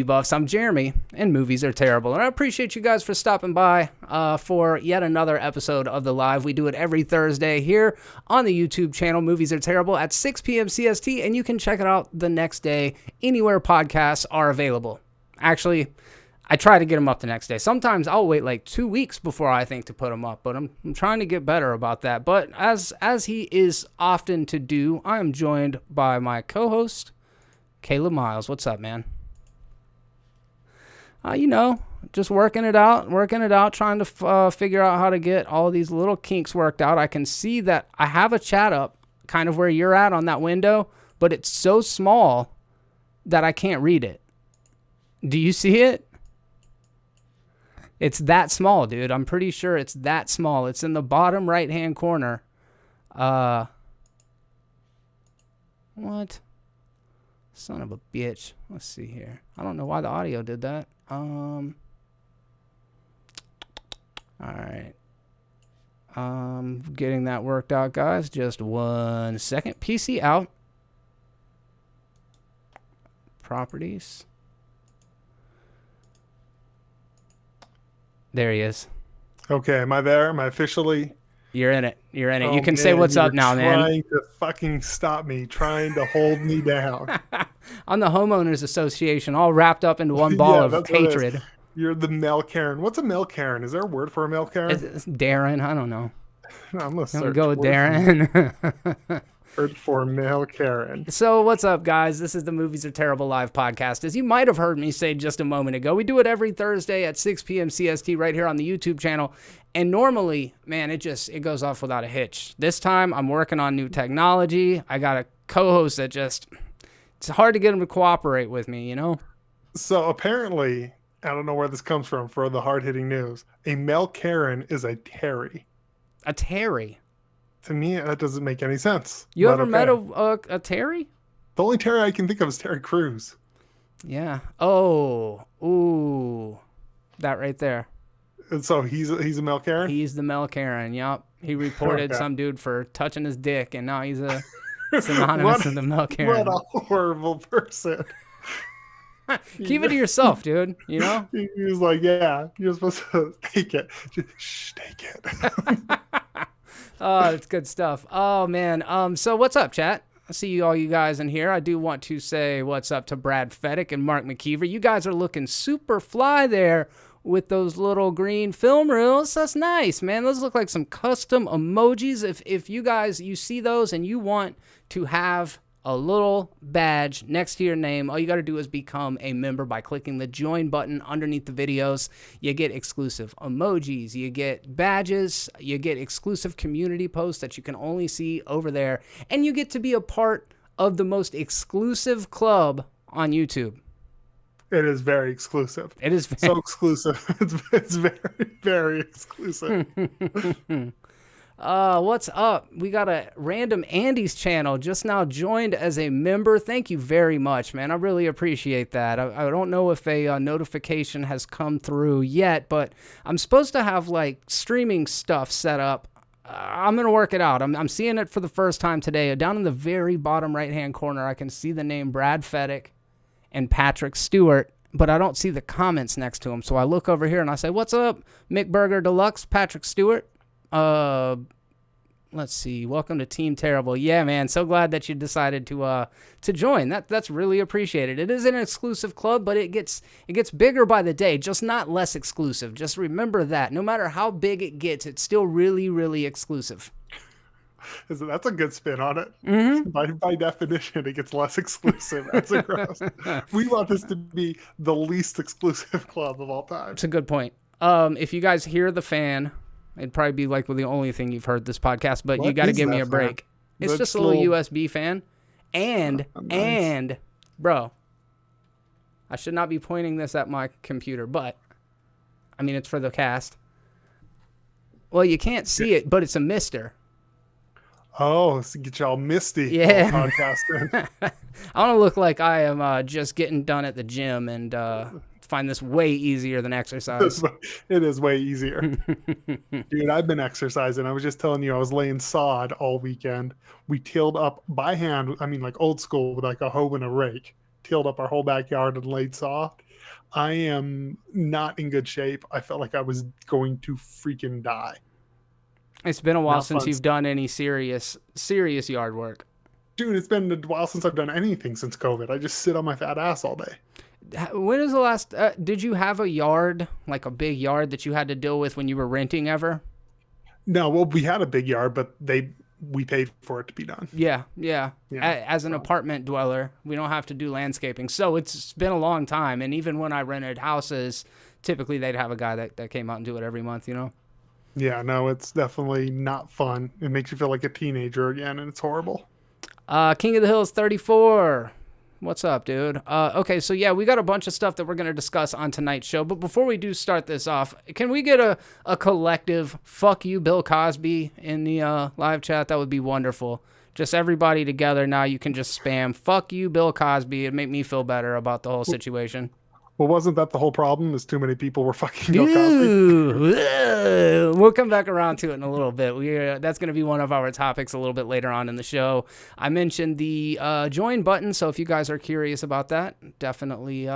Buffs. I'm Jeremy, and movies are terrible. And I appreciate you guys for stopping by for yet another episode of The Live. We do it every Thursday here on the YouTube channel, Movies Are Terrible, at 6 p.m. CST, and you can check it out the next day anywhere podcasts are available. Actually, I try to get them up the next day. Sometimes I'll wait like 2 weeks before I think to put them up, but I'm trying to get better about that. But as he is often to do, I am joined by my co-host, Caleb Miles. What's up, man? Just working it out, trying to figure out how to get all these little kinks worked out. I can see that I have a chat up kind of where you're at on that window, but it's so small that I can't read it. Do you see it? It's that small, dude. I'm pretty sure it's that small. It's in the bottom right-hand corner. What? Son of a bitch. Let's see here. I don't know why the audio did that. All right. Getting that worked out, guys. Just 1 second. PC out. Properties. There he is. Okay, am I there? Am I officially? You're in it. Oh, you can say what's up now, man. Trying to fucking stop me, trying to hold me down. I'm the homeowners association, all wrapped up into one ball of hatred. You're the Mel Karen. What's a Mel Karen? Is there a word for a Mel Karen? It's Darren. I don't know. I'm gonna search. Go with Darren. Word for Mel Karen. So what's up, guys? This is the Movies Are Terrible live podcast. As you might have heard me say just a moment ago, we do it every Thursday at 6 p.m. CST right here on the YouTube channel. And normally, man, it goes off without a hitch. This time, I'm working on new technology. I got a co-host that it's hard to get him to cooperate with me, you know? So apparently, I don't know where this comes from for the hard-hitting news. A Mel Karen is a Terry. A Terry? To me, that doesn't make any sense. You ever met a Terry? The only Terry I can think of is Terry Crews. Yeah. Oh. Ooh. That right there. And so he's a Mel Karen? He's the Mel Karen, yup. He reported some dude for touching his dick, and now he's synonymous with the Mel Karen. What a horrible person. Keep it to yourself, dude. You know? He was like, yeah, you're supposed to take it. Shh, take it. Oh, it's good stuff. Oh, man. So what's up, chat? I see all you guys in here. I do want to say what's up to Brad Feddick and Mark McKeever. You guys are looking super fly there with those little green film reels. That's nice, man. Those look like some custom emojis. If you guys, you see those and you want to have a little badge next to your name, all you got to do is become a member by clicking the join button underneath the videos. You get exclusive emojis, you get badges, you get exclusive community posts that you can only see over there, and you get to be a part of the most exclusive club on YouTube. It is very exclusive. It is so exclusive. It's very, very exclusive. What's up? We got a random Andy's channel just now joined as a member. Thank you very much, man. I really appreciate that. I don't know if a notification has come through yet, but I'm supposed to have like streaming stuff set up. I'm going to work it out. I'm seeing it for the first time today. Down in the very bottom right-hand corner, I can see the name Brad Feddick and Patrick Stewart, but I don't see the comments next to him. So I look over here and I say, what's up, Mick Burger Deluxe, Patrick Stewart? Let's see. Welcome to Team Terrible. Yeah, man. So glad that you decided to join. That's really appreciated. It is an exclusive club, but it gets bigger by the day, just not less exclusive. Just remember that. No matter how big it gets, it's still really, really exclusive. That's a good spin on it. Mm-hmm. By definition, it gets less exclusive. That's gross. We want this to be the least exclusive club of all time. It's a good point. If you guys hear the fan, it'd probably be like the only thing you've heard this podcast, but you got to give me a break. Fan? It's just a little USB fan. And, bro, I should not be pointing this at my computer, but, I mean, it's for the cast. Well, you can't see it, but it's a mister. Oh, so get y'all misty. Yeah. Podcasting. I want to look like I am just getting done at the gym and find this way easier than exercise. It is way easier. Dude, I've been exercising. I was just telling you, I was laying sod all weekend. We tilled up by hand, I mean like old school with like a hoe and a rake. tilled up our whole backyard and laid soft. I am not in good shape. I felt like I was going to freaking die. It's been a while Not since fun. you've done any serious yard work. Dude, it's been a while since I've done anything since COVID. I just sit on my fat ass all day. When is the last, did you have a yard, like a big yard that you had to deal with when you were renting ever? No, well, we had a big yard, but we paid for it to be done. Yeah. Yeah, As an apartment dweller, we don't have to do landscaping. So it's been a long time. And even when I rented houses, typically they'd have a guy that came out and do it every month, you know? Yeah, no, it's definitely not fun. It makes you feel like a teenager again, and it's horrible. King of the Hills 34. What's up, dude? Okay, so yeah, we got a bunch of stuff that we're going to discuss on tonight's show. But before we do start this off, can we get a collective fuck you, Bill Cosby, in the live chat? That would be wonderful. Just everybody together now. You can just spam fuck you, Bill Cosby. It'd make me feel better about the whole situation. Well, wasn't that the whole problem? Is too many people were fucking Bill Cosby? Ooh, we'll come back around to it in a little bit. That's going to be one of our topics a little bit later on in the show. I mentioned the join button, so if you guys are curious about that, definitely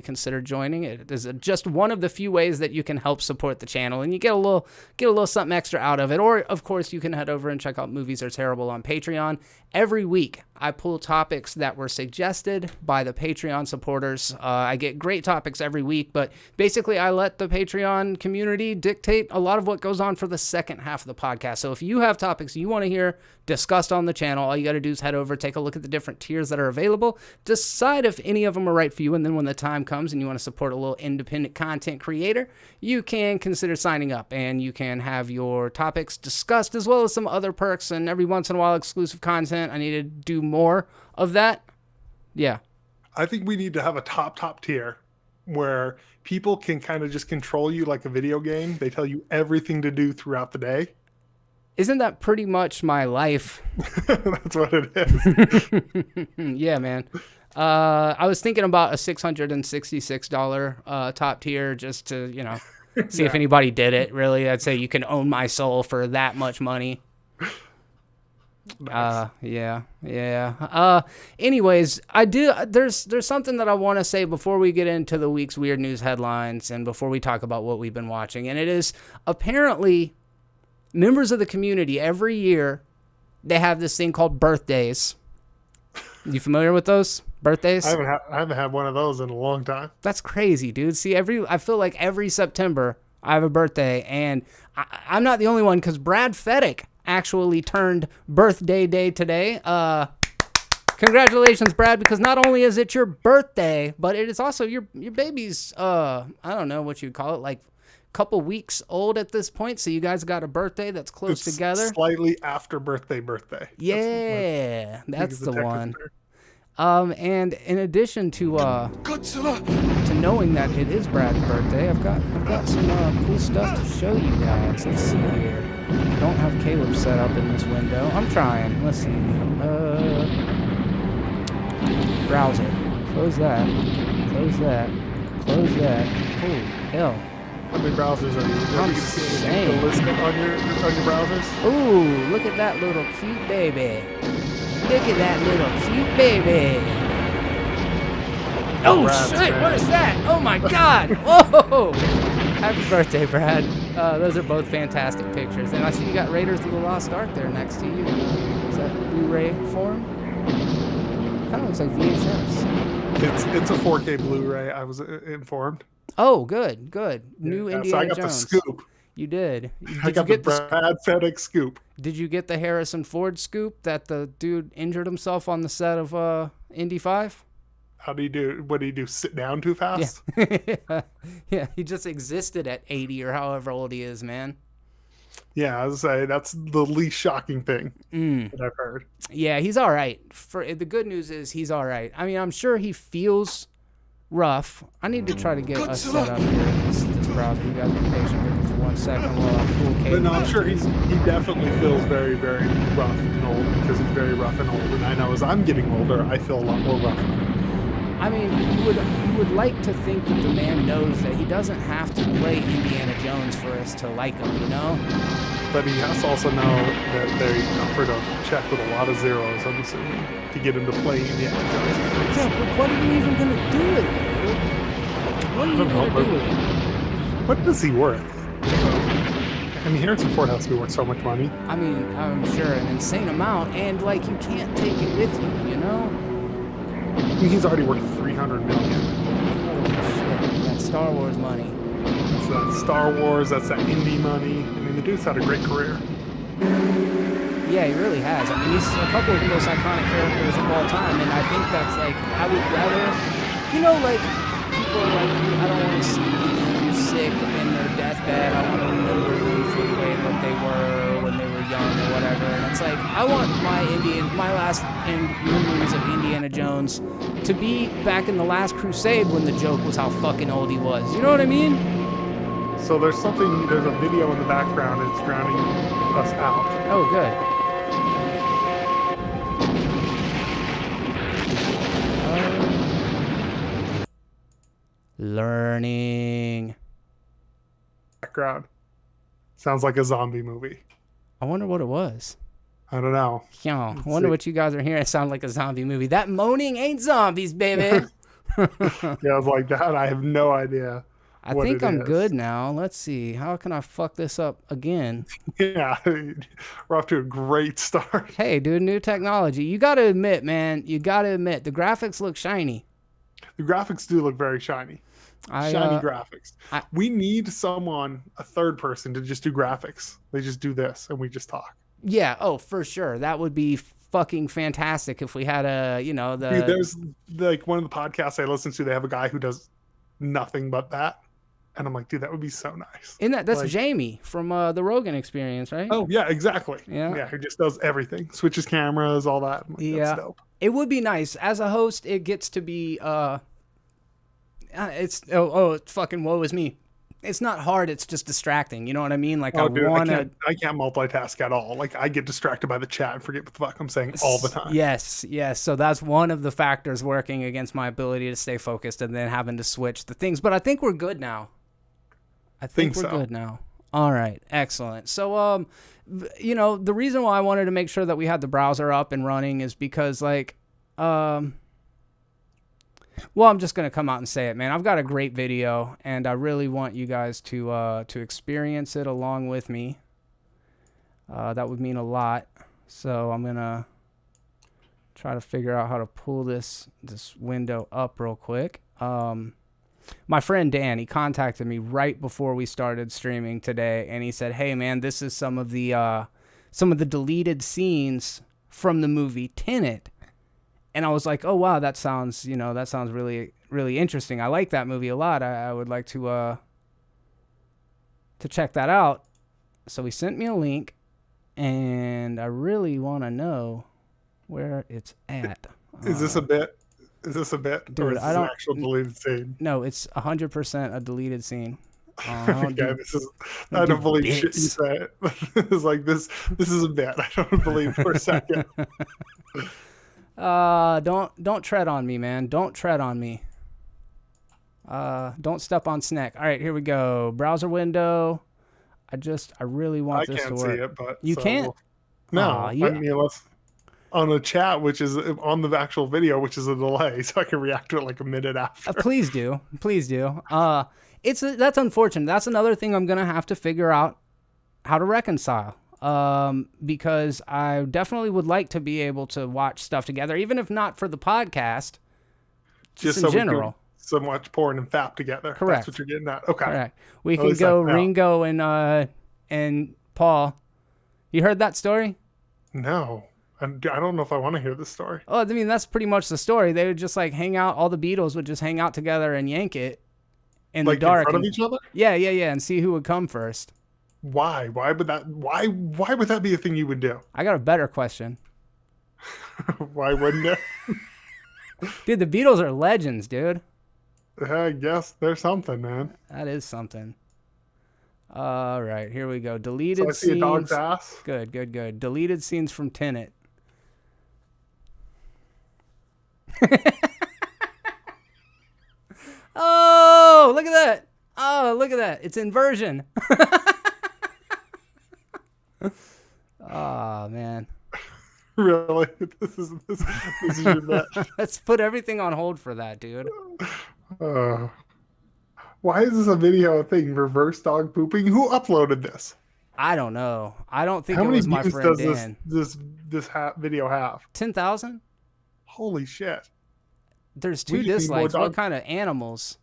consider joining. It is just one of the few ways that you can help support the channel, and you get a little something extra out of it. Or, of course, you can head over and check out Movies Are Terrible on Patreon. Every week, I pull topics that were suggested by the Patreon supporters. I get great topics every week, but basically I let the Patreon community dictate a lot of what goes on for the second half of the podcast. So if you have topics you want to hear discussed on the channel, all you got to do is head over, take a look at the different tiers that are available, decide if any of them are right for you, and then when the time comes and you want to support a little independent content creator, you can consider signing up, and you can have your topics discussed as well as some other perks, and every once in a while exclusive content. I need to do more of that. Yeah. I think we need to have a top tier where people can kind of just control you like a video game. They tell you everything to do throughout the day. Isn't that pretty much my life? That's what it is. Yeah, man. I was thinking about a $666 top tier just to, see if anybody did it. Really, I'd say you can own my soul for that much money. Nice. Yeah. Anyways, there's something that I want to say before we get into the week's weird news headlines and before we talk about what we've been watching. And it is apparently members of the community every year, they have this thing called birthdays. You familiar with those birthdays? I haven't had one of those in a long time. That's crazy, dude. See, I feel like every September I have a birthday, and I'm not the only one because Brad Fedek actually turned birthday day today. Congratulations, Brad, because not only is it your birthday, but it is also your baby's, I don't know what you'd call it, like couple weeks old at this point. So you guys got a birthday that's close together. Slightly after birthday. Yeah, that's the one. There. And in addition to Godzilla. to knowing that it is Brad's birthday, I've got some cool stuff to show you guys. Let's see here. Don't have Caleb set up in this window. I'm trying. Let's see. Browser. Close that. Close that. Holy hell. How many browsers are you? I'm You can see saying. the list on your browsers. Ooh, look at that little cute baby. Look at that little cute baby. Oh, Brad's shit, man. what is that? Oh, my God. Whoa. Happy birthday, Brad. Those are both fantastic pictures. And I see you got Raiders of the Lost Ark there next to you. Is that Blu-ray form? Kind of looks like VHS. It's a 4K Blu-ray. I was informed. Oh, good. New Yeah, Indiana so I got Jones. the scoop. You did. I got the Brad Fedek scoop. Did you get the Harrison Ford scoop that the dude injured himself on the set of Indy 5? How do you do? What do you do? Sit down too fast? Yeah, he just existed at 80 or however old he is, man. Yeah, I was say that's the least shocking thing that I've heard. Yeah, he's all right. The good news is he's all right. I mean, I'm sure he feels rough. I need to try to get us set up here in this browser. You guys be patient with me for 1 second while I pull Caleb. But no, I'm sure he definitely feels very, very rough and old because he's very rough and old. And I know as I'm getting older, I feel a lot more rough. I mean, you would like to think that the man knows that he doesn't have to play Indiana Jones for us to like him, you know? But he has to also know that they offered a check with a lot of zeros, I'm assuming, to get him to play Indiana Jones. Yeah, but what are you even going to do with it? What are you going to do with it? What is he worth? I mean, Harrison Ford has to be worth so much money. I mean, I'm sure an insane amount, and like you can't take it with you, you know? I mean, he's already worth $300 million. Holy shit, that's Star Wars money. That's that Star Wars, that's that indie money. I mean, the dude's had a great career. Yeah, he really has. I mean, he's a couple of the most iconic characters of all time, and I think that's like, I would rather, you know, like, people are like, I don't want to see them sick in their deathbed. I want to remember them for the way that they were when they were young or whatever. And it's like, I want my last memories of Indiana Jones to be back in the Last Crusade when the joke was how fucking old he was. You know what I mean? So there's a video in the background, it's drowning us out. Oh, good. Learning. Background. Sounds like a zombie movie. I wonder what it was. I don't know. Yo, I wonder what you guys are hearing. It sound like a zombie movie. That moaning ain't zombies, baby. Yeah, I was like that. I have no idea. I think I'm good now. Let's see. How can I fuck this up again? Yeah, we're off to a great start. Hey, dude, new technology. You got to admit, man. You got to admit, the graphics look shiny. The graphics do look very shiny. Shiny graphics. We need someone, a third person, to just do graphics. They just do this, and we just talk. Yeah. Oh, for sure. That would be fucking fantastic if we had Dude, there's like one of the podcasts I listen to. They have a guy who does nothing but that, and I'm like, dude, that would be so nice. That's like, Jamie from the Rogan Experience, right? Oh yeah, exactly. Yeah, who just does everything, switches cameras, all that. Like, yeah, that's dope. It would be nice as a host. It gets to be it's fucking woe is me. It's not hard. It's just distracting. You know what I mean? Like I can't multitask at all. Like I get distracted by the chat and forget what the fuck I'm saying all the time. Yes. So that's one of the factors working against my ability to stay focused and then having to switch the things. But I think we're good now. I think we're good now. All right. Excellent. So, you know, the reason why I wanted to make sure that we had the browser up and running is because like, well, I'm just going to come out and say it, man. I've got a great video, and I really want you guys to experience it along with me. That would mean a lot. So I'm going to try to figure out how to pull this window up real quick. My friend Dan, he contacted me right before we started streaming today, and he said, hey, man, this is some of the deleted scenes from the movie Tenet. And I was like, oh, wow, that sounds really, really interesting. I like that movie a lot. I would like to check that out. So he sent me a link, and I really want to know where it's at. Is this a bit? Dude, or is this an actual deleted scene? No, it's 100% a deleted scene. I don't believe shit you say. It's like this is a bit. I don't believe for a second. Don't tread on me, man. Don't tread on me. Don't step on snack. All right, here we go. Browser window. I really want this to work. I can't see it, but you can't. No, yeah. I mean, unless on a chat, which is on the actual video, which is a delay, so I can react to it like a minute after. Please do. That's unfortunate. That's another thing I'm gonna have to figure out how to reconcile. Because I definitely would like to be able to watch stuff together, even if not for the podcast, just in general. So much porn and fap together. Correct. That's what you're getting at. Okay. Correct. We can go Ringo and Paul. You heard that story? No. I don't know if I want to hear this story. Oh, I mean, that's pretty much the story. They would just like hang out. All the Beatles would just hang out together and yank it in the dark. In front of each other? Yeah. And see who would come first. Why? Why would that be a thing you would do? I got a better question. Why wouldn't it? Dude, the Beatles are legends, dude. I guess there's something, man. That is something. All right, here we go. Deleted scenes. So I see a dog's ass. Good. Deleted scenes from Tenet. Oh, look at that. It's inversion. Oh man. Really? This is your bet. Let's put everything on hold for that, dude. Uh, why is this a video thing? Reverse dog pooping? Who uploaded this? I don't know. I don't think How it many was my views friend does Dan. this video have? 10,000? Holy shit! There's We 2 just need more dislikes. What dog- kind of animals?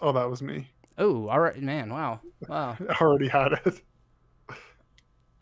Oh, that was me. Oh, all right, man. Wow. Wow. I already had it.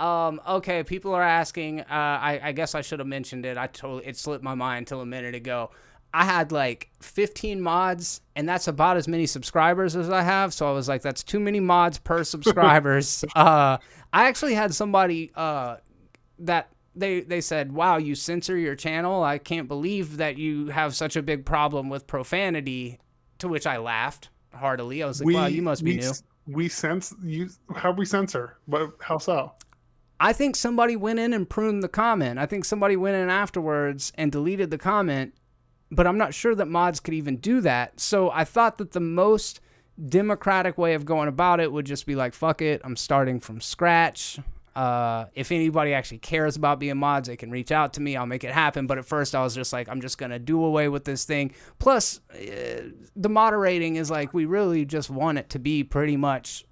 Okay, people are asking, I guess I should have mentioned it. It slipped my mind till a minute ago. I had like 15 mods, and that's about as many subscribers as I have. So I was like, that's too many mods per subscribers. I actually had somebody that they said, wow, you censor your channel. I can't believe that you have such a big problem with profanity, to which I laughed heartily. I was like, wow, you must be new. We sense you. How we censor? But how so? I think somebody went in and pruned the comment. I think somebody went in afterwards and deleted the comment, but I'm not sure that mods could even do that. So I thought that the most democratic way of going about it would just be like, fuck it, I'm starting from scratch. If anybody actually cares about being mods, they can reach out to me. I'll make it happen. But at first I was just like, I'm just going to do away with this thing. Plus, the moderating is like, we really just want it to be pretty much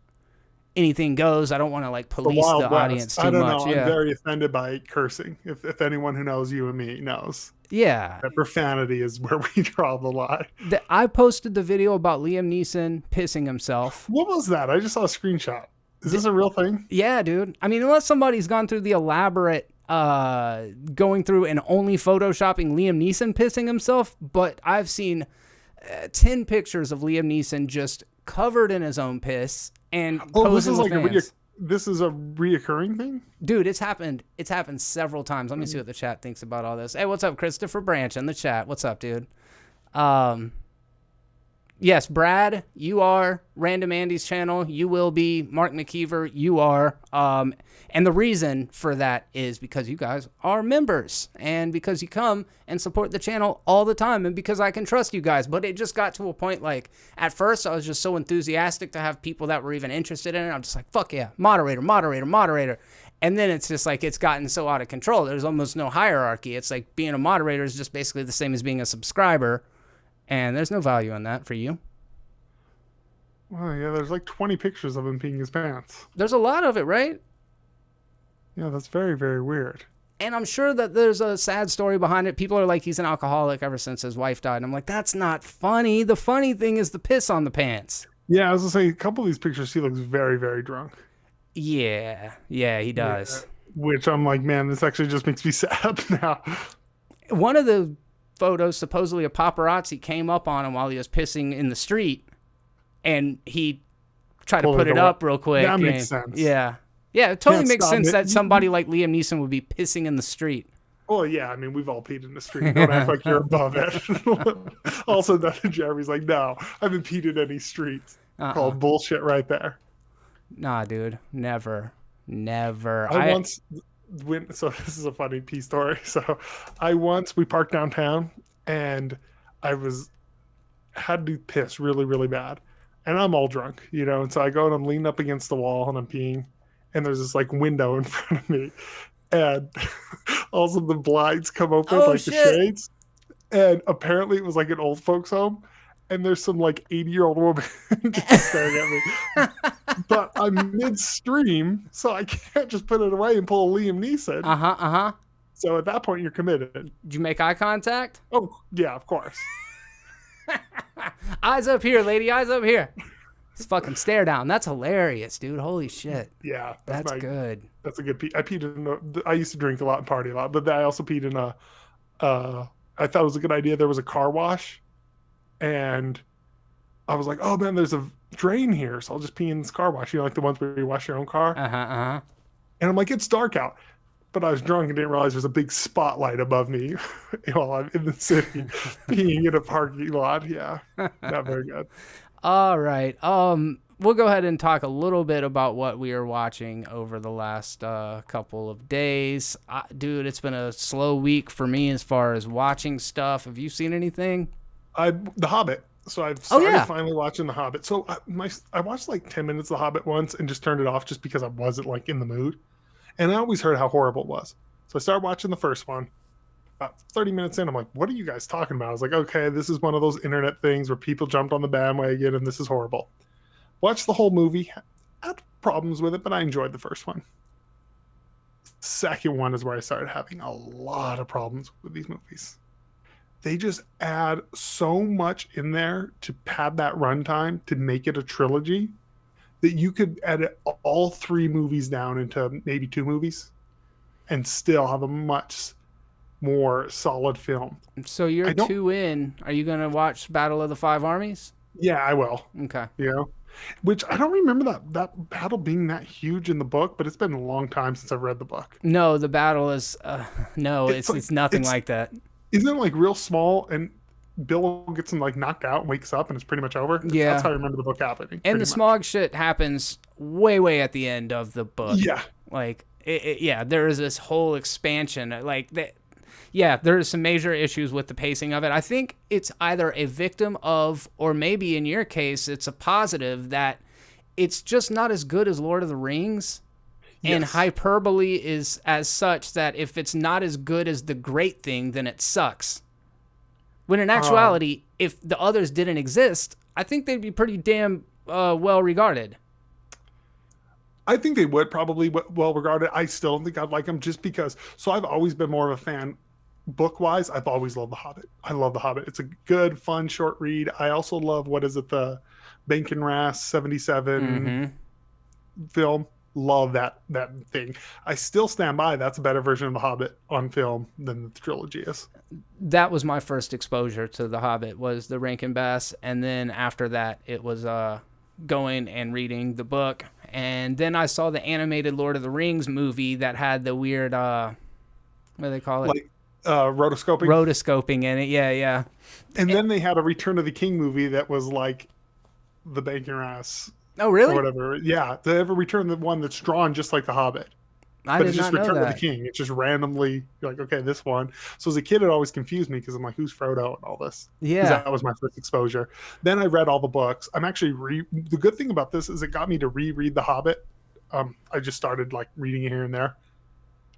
anything goes. I don't want to like police the audience too much. I don't know. I'm very offended by cursing. If anyone who knows you and me knows. Yeah. That profanity is where we draw the line. I posted the video about Liam Neeson pissing himself. What was that? I just saw a screenshot. Is this a real thing? Yeah, dude. I mean, unless somebody's gone through the elaborate going through and only photoshopping Liam Neeson pissing himself, but I've seen 10 pictures of Liam Neeson just covered in his own piss and posing with fans. This is a reoccurring thing? Dude, it's happened several times. Let me see what the chat thinks about all this. Hey, what's up, Christopher Branch in the chat? What's up, dude? Yes, Brad, you are. Random Andy's channel, you will be. Mark McKeever, you are. And the reason for that is because you guys are members and because you come and support the channel all the time and because I can trust you guys. But it just got to a point, like, at first I was just so enthusiastic to have people that were even interested in it. I'm just like, fuck yeah, moderator, moderator, moderator. And then it's just like it's gotten so out of control. There's almost no hierarchy. It's like being a moderator is just basically the same as being a subscriber. And there's no value in that for you. Oh, yeah, there's like 20 pictures of him peeing his pants. There's a lot of it, right? Yeah, that's very, very weird. And I'm sure that there's a sad story behind it. People are like, he's an alcoholic ever since his wife died. And I'm like, that's not funny. The funny thing is the piss on the pants. Yeah, I was going to say, a couple of these pictures, he looks very, very drunk. Yeah, he does. Yeah, which I'm like, man, this actually just makes me sad now. One of the photos, supposedly a paparazzi came up on him while he was pissing in the street. And he tried to put it up real quick. That makes sense. Yeah. Yeah, it totally makes sense that somebody like Liam Neeson would be pissing in the street. Oh, yeah. I mean, we've all peed in the street. Don't act like you're above it. Also, Jeremy's like, no, I haven't peed in any streets. Called bullshit right there. Nah, dude. Never. I once went, so this is a funny pee story. So we parked downtown and had to piss really, really bad. And I'm all drunk, and so I go and I'm leaning up against the wall and I'm peeing. And there's this like window in front of me. And also the blinds come open, the shades. And apparently it was like an old folks home. And there's some like 80-year-old woman just staring at me. But I'm midstream, so I can't just put it away and pull a Liam Neeson. So at that point, you're committed. Did you make eye contact? Oh, yeah, of course. Eyes up here, lady. Eyes up here. Just fucking stare down. That's hilarious, dude. Holy shit. Yeah. That's good. That's a good pee. I peed I used to drink a lot and party a lot, but I also peed in I thought it was a good idea. There was a car wash. And I was like, oh, man, there's a drain here. So I'll just pee in this car wash. Like the ones where you wash your own car. And I'm like, it's dark out. But I was drunk and didn't realize there's a big spotlight above me while I'm in the city peeing in a parking lot. Yeah, not very good. All right. We'll go ahead and talk a little bit about what we are watching over the last couple of days. Dude, it's been a slow week for me as far as watching stuff. Have you seen anything? The Hobbit. So I've started finally watching The Hobbit. So I watched like 10 minutes of The Hobbit once and just turned it off just because I wasn't like in the mood. And I always heard how horrible it was. So I started watching the first one. About 30 minutes in, I'm like, what are you guys talking about? I was like, okay, this is one of those internet things where people jumped on the bandwagon and this is horrible. Watched the whole movie. Had problems with it, but I enjoyed the first one. Second one is where I started having a lot of problems with these movies. They just add so much in there to pad that runtime to make it a trilogy that you could edit all 3 movies down into maybe 2 movies and still have a much more solid film. So you're 2 in. Are you going to watch Battle of the Five Armies? Yeah, I will. Okay. You know, which I don't remember that battle being that huge in the book, but it's been a long time since I've read the book. No, the battle is it's nothing like that. Isn't it like real small and Bill gets him like knocked out and wakes up and it's pretty much over? Yeah. That's how I remember the book happening. And the smog shit happens way at the end of the book. Yeah. Like there is this whole expansion like that. Yeah, there's some major issues with the pacing of it. I think it's either a victim of, or maybe in your case, it's a positive that it's just not as good as Lord of the Rings. Yes. And hyperbole is as such that if it's not as good as the great thing, then it sucks. When in actuality, if the others didn't exist, I think they'd be pretty damn well regarded. I think they would probably well regarded. I still don't think I'd like them just because. So I've always been more of a fan. Book-wise, I've always loved The Hobbit. I love The Hobbit. It's a good, fun, short read. I also love, the Bankenrass 77 film. Love that thing. I still stand by that's a better version of The Hobbit on film than the trilogy is. That was my first exposure to The Hobbit, was the Rankin Bass, and then after that, it was going and reading the book. And then I saw the animated Lord of the Rings movie that had the weird, what do they call it? Like, rotoscoping. Rotoscoping in it, yeah. And then they had a Return of the King movie that was like the Bankenrass. Oh, really? Or whatever. Yeah, they have a Return of the one that's drawn just like The Hobbit. But it's just Return of the King. It's just randomly, you're like, okay, this one. So as a kid, it always confused me because I'm like, who's Frodo and all this? Yeah. That was my first exposure. Then I read all the books. I'm actually, the good thing about this is it got me to reread The Hobbit. I just started like reading it here and there.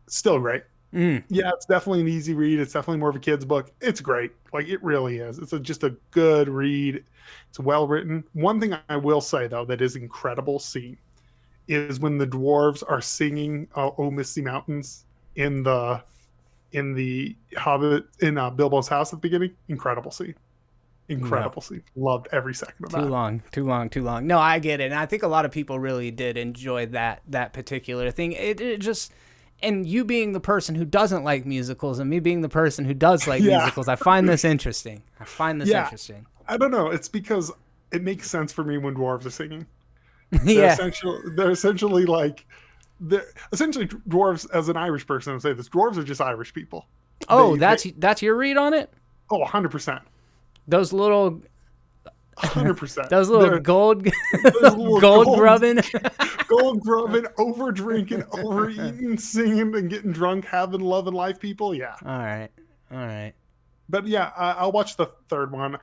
It's still great. Yeah, it's definitely an easy read. It's definitely more of a kid's book. It's great. Like, it really is. It's just a good read. It's well written. One thing I will say, though, that is incredible scene is when the dwarves are singing "Oh Misty Mountains" in the Hobbit in Bilbo's house at the beginning. Incredible scene. Scene. Loved every second of that. Too long. No, I get it. And I think a lot of people really did enjoy that particular thing. It just, and you being the person who doesn't like musicals and me being the person who does like musicals, I find this interesting. Interesting. I don't know. It's because it makes sense for me when dwarves are singing. They're essentially dwarves. As an Irish person, I would say this: dwarves are just Irish people. Oh, that's your read on it? Oh, 100%. Those little 100%. Those little gold grubbing, over drinking, overeating, singing, and getting drunk, having love and life people. Yeah. All right. But yeah, I'll watch the third one.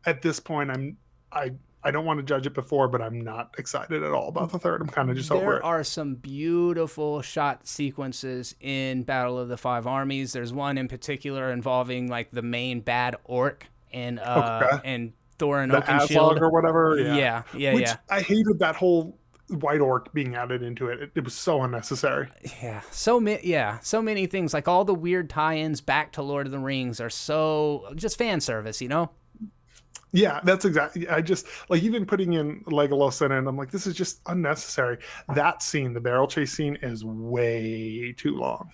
At this point, I don't want to judge it before, but I'm not excited at all about the third. I'm kind of just over it. There are some beautiful shot sequences in Battle of the Five Armies. There's one in particular involving like the main bad orc and Thorin Oakenshield or whatever. Yeah. Which I hated that whole white orc being added into it. It was so unnecessary. Yeah. So many things, like all the weird tie-ins back to Lord of the Rings are so just fan service, you know? Yeah, that's exactly. I just like even putting in Legolas in it, I'm like, this is just unnecessary. That scene, the barrel chase scene, is way too long.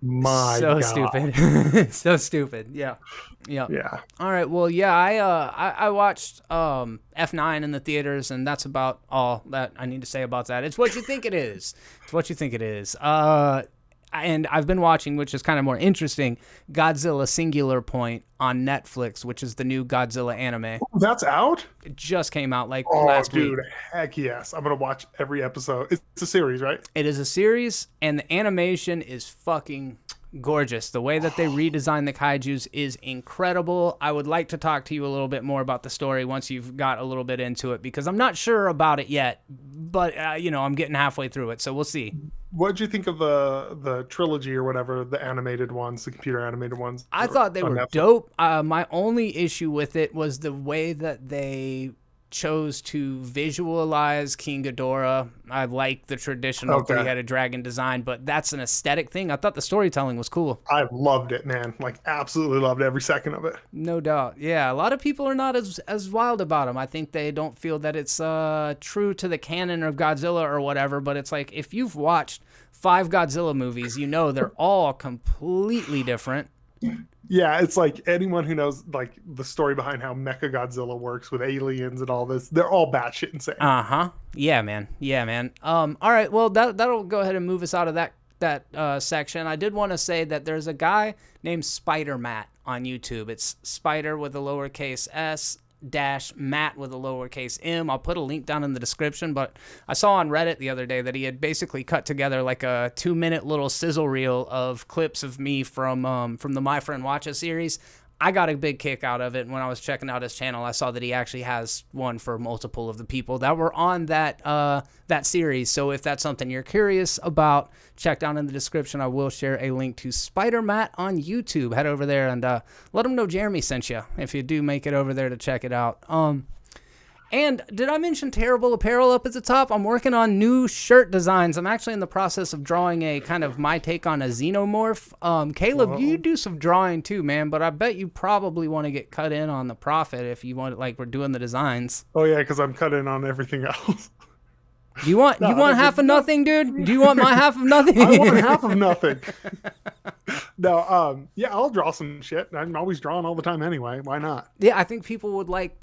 So stupid. So stupid. Yeah. All right. Well, yeah, I watched F9 in the theaters, and that's about all that I need to say about that. It's what you think it is. And I've been watching, which is kind of more interesting, Godzilla Singular Point on Netflix, which is the new Godzilla anime. Oh, that's out? It just came out last week. Oh, dude, heck yes. I'm going to watch every episode. It's a series, right? It is a series, and the animation is fucking gorgeous. The way that they redesigned the kaijus is incredible. I would like to talk to you a little bit more about the story once you've got a little bit into it, because I'm not sure about it yet, but, I'm getting halfway through it, so we'll see. What'd you think of the trilogy or whatever, the animated ones, the computer animated ones I thought they on were Netflix? dope. My only issue with it was the way that they chose to visualize King Ghidorah. I like the traditional Okay. three-headed dragon design, but that's an aesthetic thing. I thought the storytelling was cool. I loved it, man. Like absolutely loved every second of it. No doubt. Yeah, a lot of people are not as wild about them. I think they don't feel that it's true to the canon of Godzilla or whatever, but it's like if you've watched 5 Godzilla movies, you know they're all completely different. Yeah, it's like anyone who knows like the story behind how Mecha Godzilla works with aliens and all this, they're all batshit insane. Uh-huh. Yeah, man. Yeah, man. All right, well that'll go ahead and move us out of that section. I did want to say that there's a guy named Spider Matt on YouTube. It's Spider with a lowercase s dash Matt with a lowercase m. I'll put a link down in the description, but I saw on Reddit the other day that he had basically cut together like a 2-minute little sizzle reel of clips of me from the My Friend Watcha series. I got a big kick out of it. And when I was checking out his channel, I saw that he actually has one for multiple of the people that were on that series. So if that's something you're curious about, check down in the description. I will share a link to Spider Matt on YouTube. Head over there and let him know Jeremy sent you if you do make it over there to check it out. And did I mention Terrible Apparel up at the top? I'm working on new shirt designs. I'm actually in the process of drawing a kind of my take on a xenomorph. Caleb, you do some drawing too, man, but I bet you probably want to get cut in on the profit if you want, like we're doing the designs. Oh yeah, because I'm cutting on everything else. You want half of nothing, dude? Do you want my half of nothing? I want half of nothing. No, yeah, I'll draw some shit. I'm always drawing all the time anyway. Why not? Yeah, I think people would like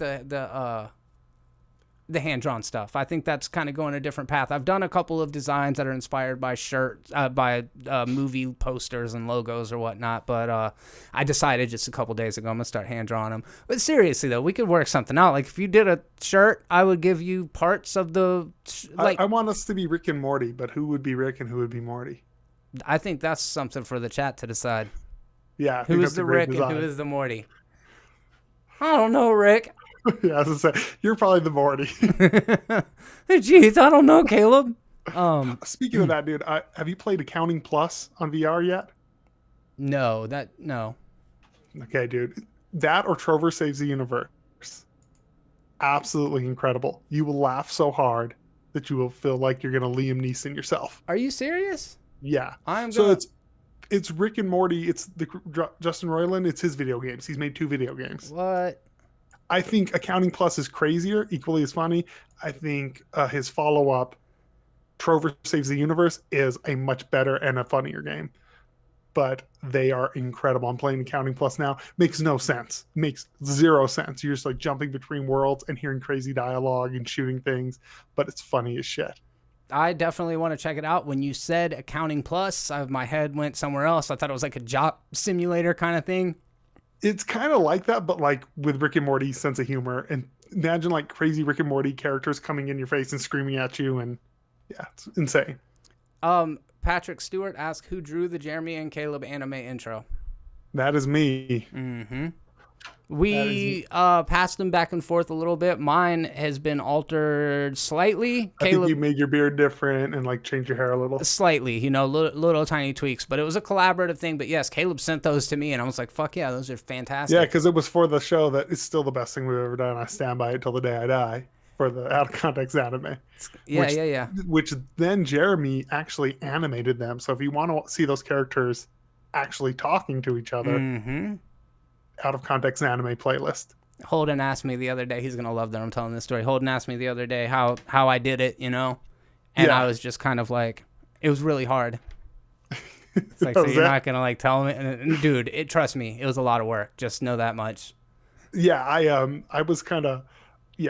the hand-drawn stuff. I think that's kind of going a different path. I've done a couple of designs that are inspired by shirts, by movie posters and logos or whatnot, but I decided just a couple days ago I'm going to start hand-drawing them. But seriously, though, we could work something out. Like, if you did a shirt, I would give you parts of the... I want us to be Rick and Morty, but who would be Rick and who would be Morty? I think that's something for the chat to decide. Yeah. Who is the Rick and who is the Morty? I don't know, Rick. Yeah, I was gonna say, you're probably the Morty. Jeez, I don't know, Caleb. Speaking of that, dude, have you played Accounting Plus on VR yet? No. Okay, dude. That or Trover Saves the Universe. Absolutely incredible. You will laugh so hard that you will feel like you're going to Liam Neeson yourself. Are you serious? Yeah. So it's Rick and Morty. It's the Justin Roiland. It's his video games. He's made 2 video games. What? I think Accounting Plus is crazier, equally as funny. I think his follow-up, Trover Saves the Universe, is a much better and a funnier game. But they are incredible. I'm playing Accounting Plus now. Makes no sense. Makes 0 sense. You're just like jumping between worlds and hearing crazy dialogue and shooting things, but it's funny as shit. I definitely want to check it out. When you said Accounting Plus, my head went somewhere else. I thought it was like a job simulator kind of thing. It's kind of like that, but like with Rick and Morty's sense of humor. And imagine like crazy Rick and Morty characters coming in your face and screaming at you. And yeah, it's insane. Patrick Stewart asked who drew the Jeremy and Caleb anime intro. That is me. Mm-hmm. We passed them back and forth a little bit. Mine has been altered slightly. I think you made your beard different and like changed your hair a little. Slightly, little tiny tweaks. But it was a collaborative thing. But yes, Caleb sent those to me, and I was like, fuck yeah, those are fantastic. Yeah, because it was for the show that is still the best thing we've ever done. I stand by it till the day I die for the out of context anime. Yeah. Which then Jeremy actually animated them. So if you want to see those characters actually talking to each other, out of context anime playlist. Holden asked me the other day, he's gonna love that I'm telling this story. Holden asked me the other day how I did it, and I was just kind of like, it was really hard. It's like, so you're not gonna like tell me, and dude, trust me, it was a lot of work. Just know that much. Yeah, I was kind of,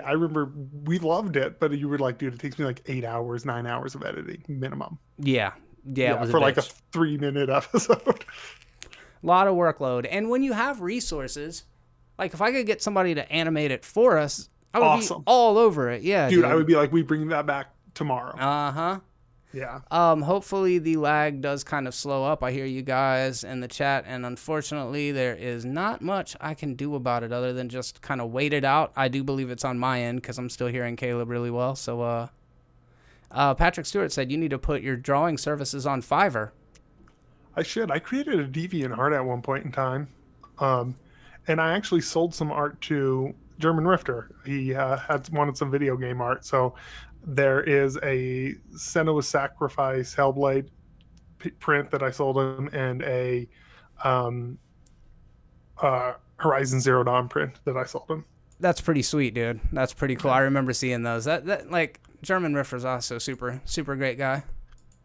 I remember we loved it, but you were like, dude, it takes me like 8 hours, 9 hours of editing minimum. Yeah, it was for like a 3-minute episode. A lot of workload. And when you have resources, like if I could get somebody to animate it for us, I would be all over it. Yeah, dude, I would be like, we bring that back tomorrow. Yeah. Hopefully the lag does kind of slow up. I hear you guys in the chat, and unfortunately there is not much I can do about it other than just kind of wait it out. I do believe it's on my end because I'm still hearing Caleb really well. So Patrick Stewart said you need to put your drawing services on Fiverr. I should. I created a DeviantArt at one point in time, and I actually sold some art to German Rifter. He wanted some video game art, so there is a Senua's Sacrifice Hellblade print that I sold him, and a Horizon Zero Dawn print that I sold him. That's pretty sweet, dude. That's pretty cool. I remember seeing those. That like German Rifter's also super great guy.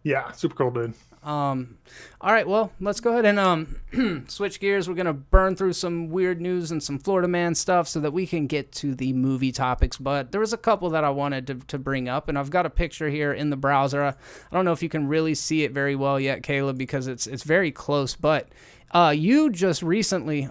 Yeah, super cool, dude. All right, well, let's go ahead and switch gears. We're gonna burn through some weird news and some Florida man stuff so that we can get to the movie topics. But there was a couple that I wanted to bring up, and I've got a picture here in the browser. I don't know if you can really see it very well yet, Caleb, because it's very close. But you just recently,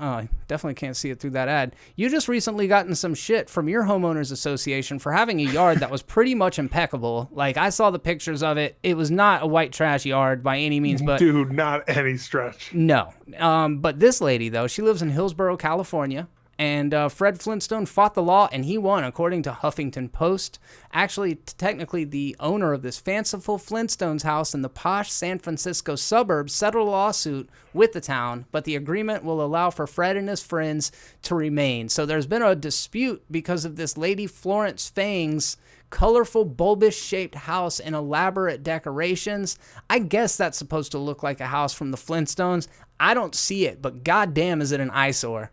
definitely can't see it through that ad. You just recently gotten some shit from your homeowners association for having a yard that was pretty much impeccable. Like, I saw the pictures of it. It was not a white trash yard by any means, but dude, not any stretch. No. But this lady though, she lives in Hillsborough, California. And Fred Flintstone fought the law, and he won, according to Huffington Post. Actually, technically, the owner of this fanciful Flintstones house in the posh San Francisco suburbs settled a lawsuit with the town, but the agreement will allow for Fred and his friends to remain. So there's been a dispute because of this Lady Florence Fang's colorful, bulbous-shaped house and elaborate decorations. I guess that's supposed to look like a house from the Flintstones. I don't see it, but goddamn is it an eyesore.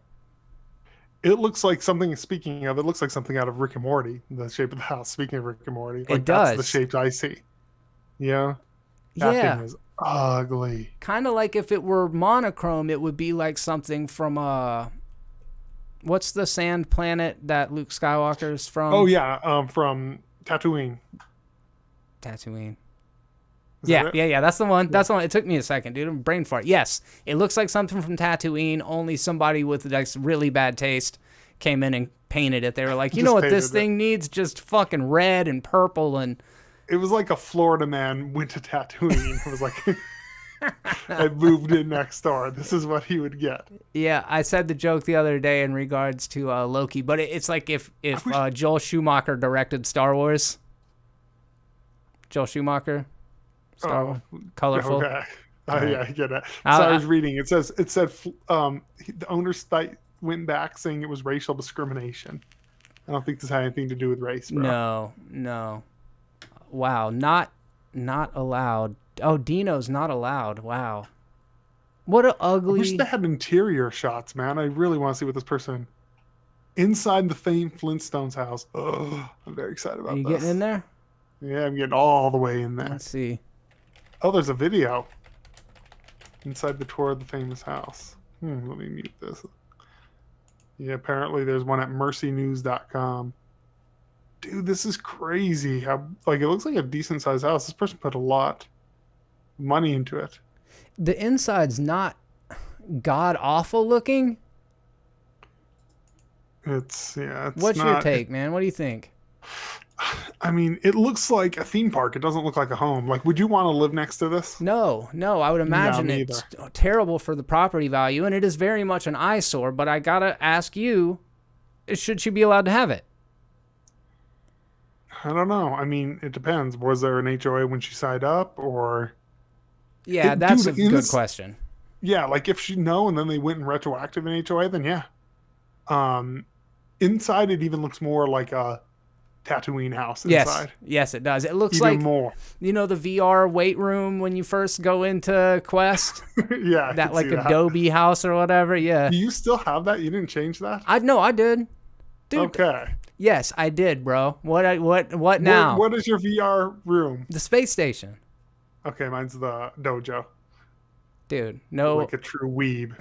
It looks like something, speaking of, it looks like something out of Rick and Morty, the shape of the house. Speaking of Rick and Morty. Like, it does. That's the shape I see. Yeah? That thing is ugly. Kind of like if it were monochrome, it would be like something from, what's the sand planet that Luke Skywalker's from? Oh, yeah, from Tatooine. Yeah, that's the one. That's the one. It took me a second, dude. I'm brain fart. Yes, it looks like something from Tatooine. Only somebody with like really bad taste came in and painted it. They were like, you know what this thing needs? Just fucking red and purple. And it was like a Florida man went to Tatooine. It was like, I moved in next door. This is what he would get. Yeah, I said the joke the other day in regards to Loki, but it's like if Joel Schumacher directed Star Wars. Joel Schumacher. Star Wars. Colorful. Okay. Yeah, I get it. So I was reading. It said the owner's went back saying it was racial discrimination. I don't think this had anything to do with race, bro. No. Wow, not allowed. Oh, Dino's not allowed. Wow. What an ugly. I wish they had interior shots, man. I really want to see what this person inside the famed Flintstones house. Oh, I'm very excited about this. Are you getting in there? Yeah, I'm getting all the way in there. Let's see. Oh, there's a video inside the tour of the famous house. Let me mute this. Yeah, apparently there's one at mercynews.com. Dude, this is crazy. How it looks like a decent sized house. This person put a lot of money into it. The inside's not god awful looking. It's What's your take, man? What do you think? I mean, it looks like a theme park. It doesn't look like a home. Like, would you want to live next to this? No. I would imagine it's terrible for the property value, and it is very much an eyesore, but I gotta ask you, should she be allowed to have it? I don't know. I mean, it depends. Was there an HOA when she signed up, or... Yeah, that's a good question. Yeah, like if she and then they went and retroactive in HOA, then yeah. Inside, it even looks more like a Tatooine house inside. Yes, it does. It looks even like more. You know the VR weight room when you first go into Quest? Yeah. That like Adobe house or whatever. Yeah. Do you still have that? You didn't change that? I did. Dude. Okay. Yes, I did, bro. What now? What is your VR room? The space station. Okay, mine's the dojo. Dude, no. Like a true weeb.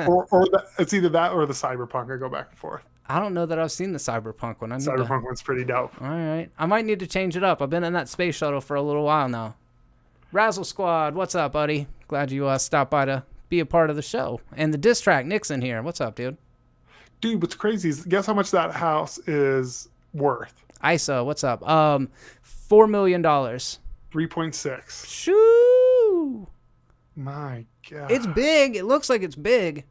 or it's either that or the cyberpunk. I go back and forth. I don't know that I've seen the cyberpunk one. Cyberpunk one's pretty dope. All right. I might need to change it up. I've been in that space shuttle for a little while now. Razzle Squad, what's up, buddy? Glad you stopped by to be a part of the show. And the diss track, Nixon here. What's up, dude? Dude, what's crazy is guess how much that house is worth? ISO, what's up? $4 million. 3.6. Shoo! My God. It's big. It looks like it's big.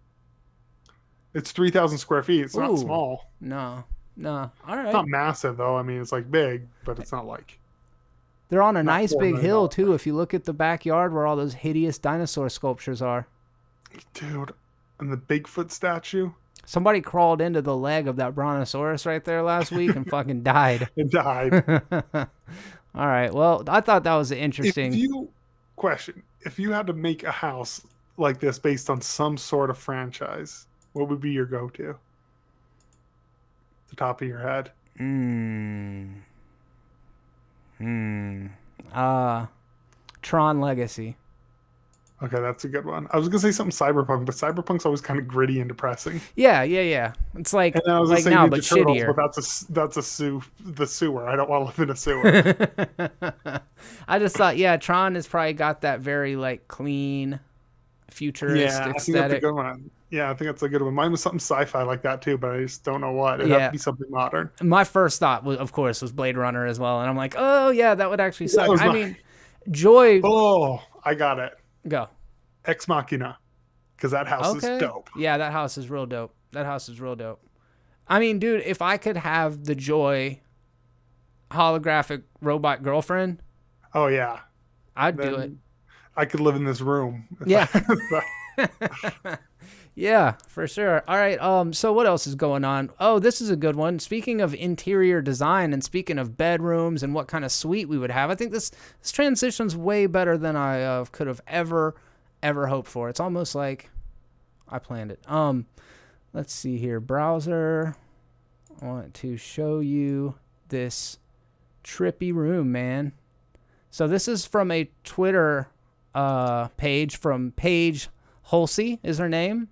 It's 3,000 square feet. It's not small. No. All right. It's not massive, though. I mean, it's like big, but it's not like... They're on a Not nice $4 big million. hill, too, if you look at the backyard where all those hideous dinosaur sculptures are. Dude, and the Bigfoot statue? Somebody crawled into the leg of that brontosaurus right there last week and fucking died. It died. All right. Well, I thought that was interesting. If you had to make a house like this based on some sort of franchise, what would be your go-to? The top of your head. Tron Legacy. Okay, that's a good one. I was gonna say something cyberpunk, but cyberpunk's always kind of gritty and depressing. Yeah. It's like And I was like gonna say now, Ninja but Turtles, shittier. but that's the sewer. I don't want to live in a sewer. I just thought, yeah, Tron has probably got that very like clean, futurist Yeah, I think that's a aesthetic. good one. Yeah, I think that's a good one. Mine was something sci-fi like that too, but I just don't know what. It'd have to be something modern. My first thought, of course, was Blade Runner as well, and I'm like, oh yeah, that would actually suck. was I my- mean, Joy. Oh, I got it. Go. Ex Machina, because that house is dope. Yeah, that house is real dope. I mean, dude, if I could have the Joy holographic robot girlfriend, Oh yeah, I'd then do it. I could live in this room. Yeah. Yeah, for sure. All right. So what else is going on? Oh, this is a good one. Speaking of interior design and speaking of bedrooms and what kind of suite we would have, I think this transition's way better than I could have ever hoped for. It's almost like I planned it. Let's see here. Browser. I want to show you this trippy room, man. So this is from a Twitter page from Paige Holsey is her name.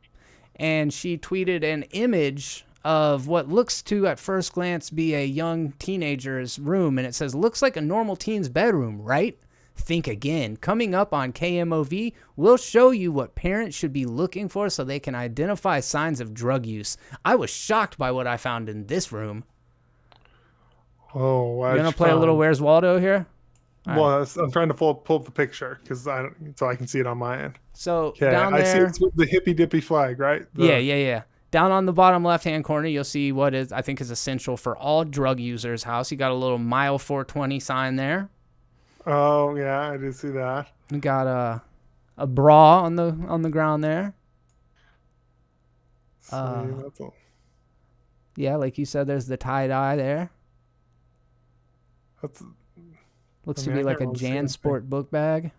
And she tweeted an image of what looks to, at first glance, be a young teenager's room. And it says, looks like a normal teen's bedroom, right? Think again. Coming up on KMOV, we'll show you what parents should be looking for so they can identify signs of drug use. I was shocked by what I found in this room. Oh, You gonna play a little Where's Waldo here? Well, I'm trying to pull up the picture so I can see it on my end. So Okay, down I see there, it's with the hippy dippy flag, right? yeah. Down on the bottom left-hand corner, you'll see what I think is essential for all drug users' house. You got a little mile 420 sign there. Oh yeah, I did see that. You got a bra on the ground there. So, that's all. Yeah, like you said, there's the tie-dye there. Looks to be I like a can't really see anything. JanSport book bag.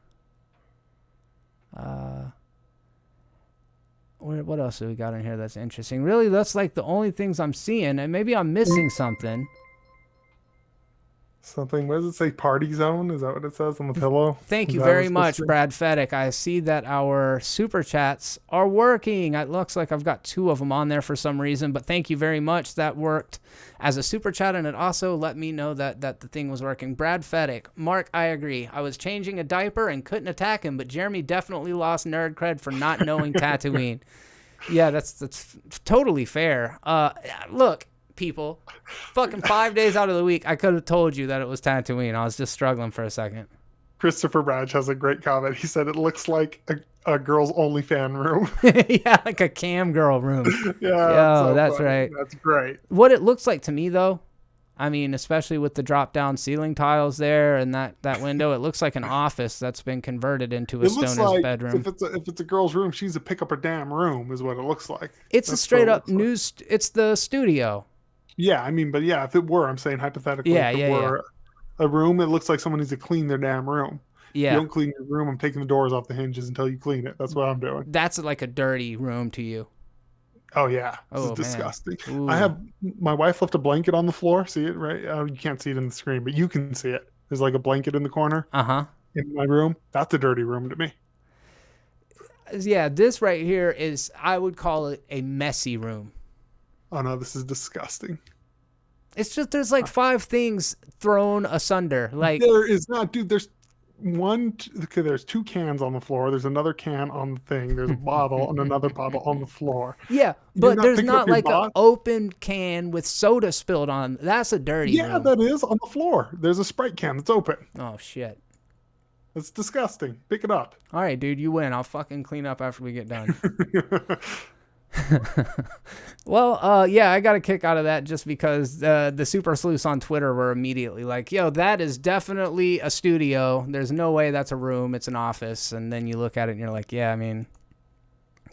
What else have we got in here that's interesting? Really, that's like the only things I'm seeing, and maybe I'm missing something. Something. What does it say? Party zone? Is that what it says on the pillow? Thank Is you that very what it's much, supposed to be? Brad Fedek. I see that our super chats are working. It looks like I've got 2 of them on there for some reason, but thank you very much. That worked as a super chat, and it also let me know that the thing was working. Brad Fedek. Mark, I agree. I was changing a diaper and couldn't attack him, but Jeremy definitely lost nerd cred for not knowing Tatooine. Yeah, that's totally fair. Look, people, fucking 5 days out of the week, I could have told you that it was Tatooine. I was just struggling for a second. Christopher Bradge has a great comment. He said it looks like a girl's only fan room. Yeah, like a cam girl room. Yeah, that's funny. right. That's great. What it looks like to me, though, I mean, especially with the drop-down ceiling tiles there and that window, it looks like an office that's been converted into a It looks stoner's like bedroom. if it's a girl's room, she's a pick up her damn room, is what it looks like. It's That's a straight-up what it looks like. news. It's the studio. Yeah, I mean, but yeah, if it were, I'm saying hypothetically, Yeah, if it yeah, were a room, it looks like someone needs to clean their damn room. Yeah, You don't clean your room, I'm taking the doors off the hinges until you clean it. That's what I'm doing. that's like a dirty room to you. Oh yeah, this Oh, is man. disgusting. Ooh. I have my wife left a blanket on the floor. See it, right? You can't see it in the screen, but you can see it. There's like a blanket in the corner Uh-huh. in my room. That's a dirty room to me. Yeah, this right here is, I would call it a messy room. Oh no, this is disgusting. It's just, there's like 5 things thrown asunder. Like, There is not, dude. There's there's 2 cans on the floor. There's another can on the thing. There's a bottle and another bottle on the floor. yeah, You but not there's picking up not your like an bot- open can with soda spilled on. That's a dirty Yeah, room. that is on the floor. There's a Sprite can that's open. Oh, shit. It's disgusting. Pick it up. All right, dude, you win. I'll fucking clean up after we get done. Well, yeah, I got a kick out of that just because the super sleuths on Twitter were immediately like, yo, that is definitely a studio. There's no way that's a room. It's an office. And then you look at it and you're like, yeah, I mean,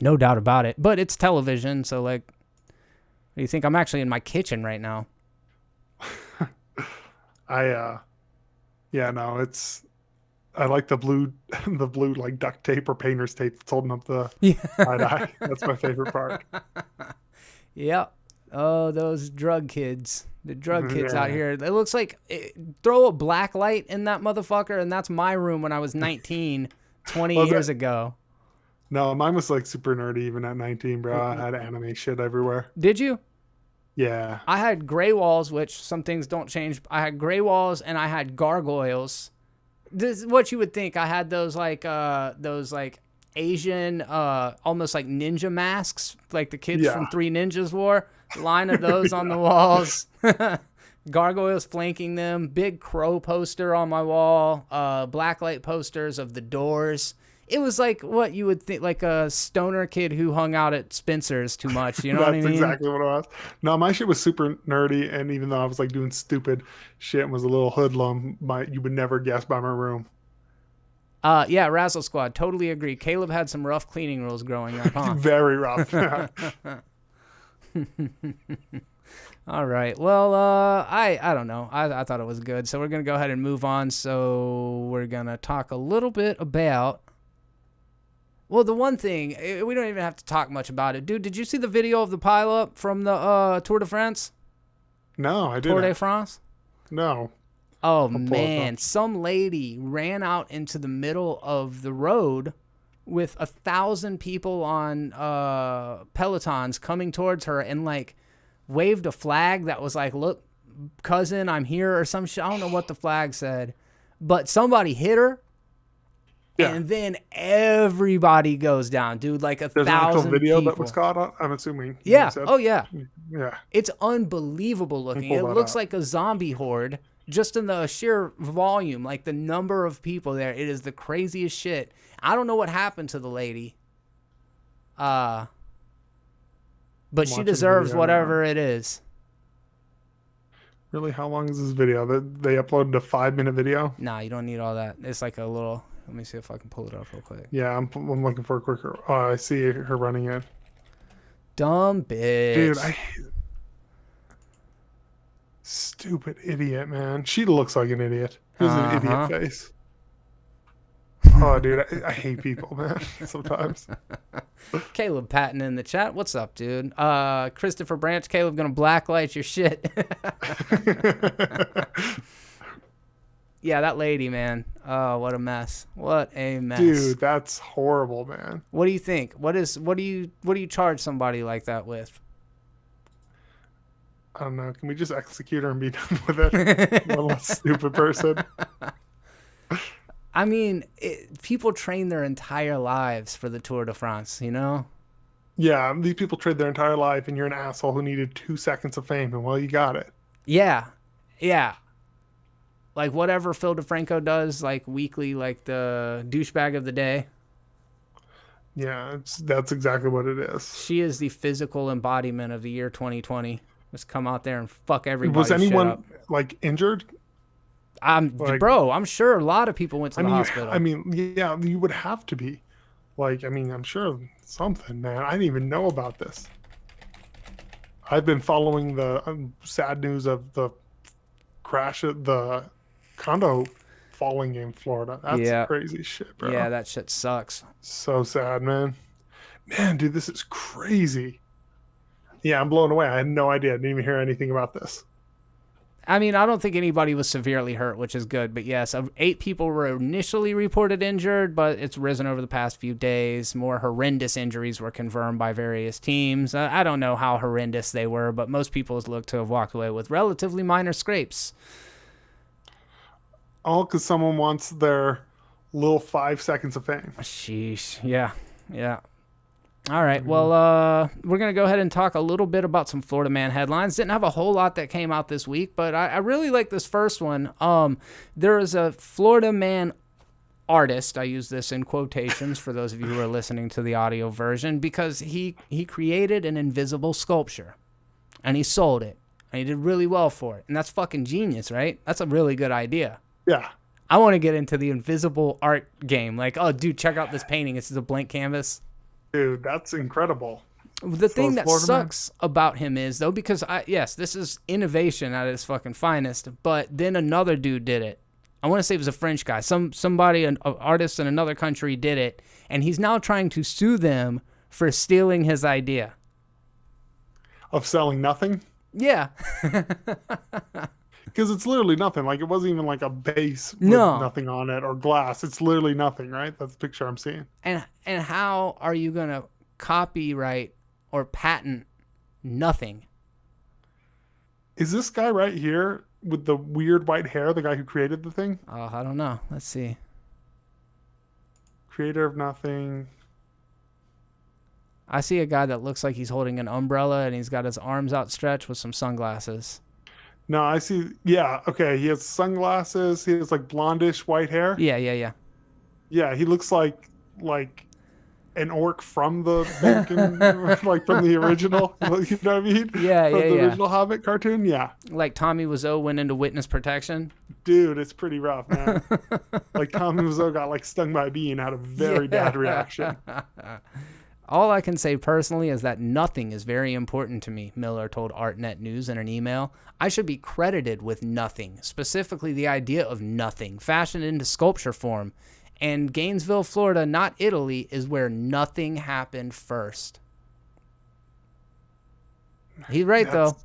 no doubt about it. But it's television, so like, what do you think? I'm actually in my kitchen right now. Yeah, no, I like the blue like duct tape or painter's tape that's holding up the eye. That's my favorite part. Yep. Oh, those drug kids. The drug kids out here. It looks like throw a black light in that motherfucker, and that's my room when I was 19, 20 years ago. No, mine was like super nerdy even at 19, bro. I had anime shit everywhere. Did you? Yeah. I had gray walls, which some things don't change. I had gray walls and I had gargoyles. This is what you would think. I had those like Asian, almost like ninja masks, like the kids from Three Ninjas wore. Line of those on the walls. Gargoyles flanking them. Big crow poster on my wall. Blacklight posters of the Doors. It was like what you would think, like a stoner kid who hung out at Spencer's too much. You know what I mean? That's exactly what it was. No, my shit was super nerdy, and even though I was like doing stupid shit and was a little hoodlum, you would never guess by my room. Yeah, Razzle Squad, totally agree. Caleb had some rough cleaning rules growing up, huh? Very rough. All right. Well, I don't know. I thought it was good. So we're going to go ahead and move on. So we're going to talk a little bit about... Well, the one thing, we don't even have to talk much about it. Dude, did you see the video of the pileup from the Tour de France? No, I didn't. Tour de France? No. Oh, man. Some lady ran out into the middle of the road with 1,000 people on Pelotons coming towards her and, like, waved a flag that was like, look, cousin, I'm here, or some shit. I don't know what the flag said. But somebody hit her. Yeah. And then everybody goes down, dude. Like There's 1,000 an actual video people. That was caught on, I'm assuming. Yeah. Oh, yeah. Yeah. It's unbelievable looking. It looks like a zombie horde just in the sheer volume, like the number of people there. It is the craziest shit. I don't know what happened to the lady. But she deserves whatever it is. Really? How long is this video? They uploaded a 5-minute video? Nah, you don't need all that. It's like a little... Let me see if I can pull it up real quick. Yeah, I'm looking for a quicker... Oh, I see her running in. Dumb bitch. Dude, stupid idiot, man. She looks like an idiot. Who's an idiot face? Oh, dude, I hate people, man, sometimes. Caleb Patton in the chat. What's up, dude? Christopher Branch, Caleb gonna blacklight your shit. Yeah, that lady, man. Oh, what a mess. What a mess. Dude, that's horrible, man. What do you think? What do you charge somebody like that with? I don't know. Can we just execute her and be done with it? One less stupid person. I mean, people train their entire lives for the Tour de France, you know? Yeah, these people trade their entire life, and you're an asshole who needed 2 seconds of fame, and well, you got it. Yeah. Like whatever Phil DeFranco does, like weekly, like the douchebag of the day. Yeah, that's exactly what it is. She is the physical embodiment of the year 2020. Just come out there and fuck everybody. Was anyone up. Like injured? Bro, I'm sure a lot of people went to the hospital. I mean, yeah, you would have to be. Like, I mean, I'm sure something, man. I didn't even know about this. I've been following the sad news of the crash at the condo falling in Florida. That's crazy shit, bro. Yeah, that shit sucks. So sad, man. Man, dude, this is crazy. Yeah, I'm blown away. I had no idea. I didn't even hear anything about this. I mean, I don't think anybody was severely hurt, which is good. But yes, 8 people were initially reported injured, but it's risen over the past few days. More horrendous injuries were confirmed by various teams. I don't know how horrendous they were, but most people look to have walked away with relatively minor scrapes. All because someone wants their little 5 seconds of fame. Sheesh. Yeah. All right. Well, we're going to go ahead and talk a little bit about some Florida Man headlines. Didn't have a whole lot that came out this week, but I really like this first one. There is a Florida Man artist, I use this in quotations for those of you who are listening to the audio version, because he created an invisible sculpture and he sold it and he did really well for it. And that's fucking genius, right? That's a really good idea. Yeah. I want to get into the invisible art game. Like, oh, dude, check out this painting. This is a blank canvas. Dude, that's incredible. The thing that sucks about him is, though, because, yes, this is innovation at its fucking finest, but then another dude did it. I want to say it was a French guy. Somebody, an artist in another country did it, and he's now trying to sue them for stealing his idea. Of selling nothing? Yeah. Because it's literally nothing. Like, it wasn't even like a base with nothing on it or glass. It's literally nothing, right? That's the picture I'm seeing. And how are you going to copyright or patent nothing? Is this guy right here with the weird white hair the guy who created the thing? Oh, I don't know. Let's see. Creator of nothing. I see a guy that looks like he's holding an umbrella and he's got his arms outstretched with some sunglasses. No, I see. Yeah, okay. He has sunglasses. He has like blondish white hair. Yeah. Yeah, he looks like an orc from the like from the original. You know what I mean? Yeah, from the original Hobbit cartoon. Yeah. Like Tommy Wiseau went into witness protection. Dude, it's pretty rough, man. Like Tommy Wiseau got like stung by a bee and had a very bad reaction. All I can say personally is that nothing is very important to me, Miller told ArtNet News in an email. I should be credited with nothing, specifically the idea of nothing, fashioned into sculpture form. And Gainesville, Florida, not Italy, is where nothing happened first. He's right, though.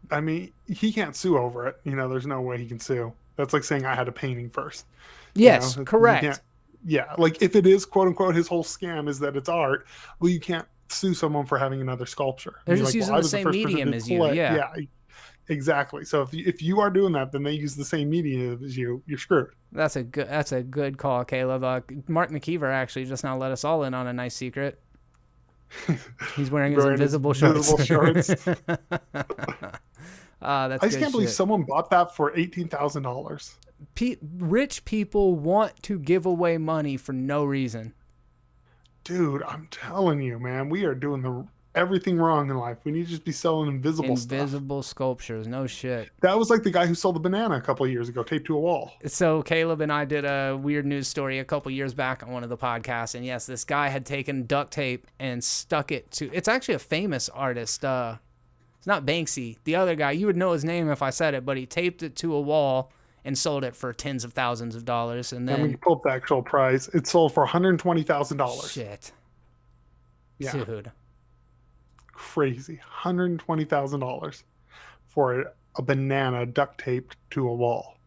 I mean, he can't sue over it. You know, there's no way he can sue. That's like saying I had a painting first. Yes, you know? correct. Yeah, like if it is, quote unquote, his whole scam is that it's art, well, you can't sue someone for having another sculpture. They're just using the same medium as you. Yeah, exactly. So if you are doing that, then they use the same medium as you. You're screwed. That's a good call, Caleb. Mark McKeever actually just now let us all in on a nice secret. He's wearing his invisible shorts. That's I just can't believe someone bought that for $18,000. Rich people want to give away money for no reason. Dude, I'm telling you, man, we are doing everything wrong in life. We need to just be selling invisible sculptures. No shit. That was like the guy who sold the banana a couple of years ago, taped to a wall. So Caleb and I did a weird news story a couple years back on one of the podcasts, and yes, this guy had taken duct tape and stuck it to. It's actually a famous artist. It's not Banksy. The other guy, you would know his name if I said it, but he taped it to a wall and sold it for tens of thousands of dollars. And then when you pull up the actual price, it sold for $120,000. Shit. Yeah. Dude. Crazy. $120,000 for a banana duct taped to a wall.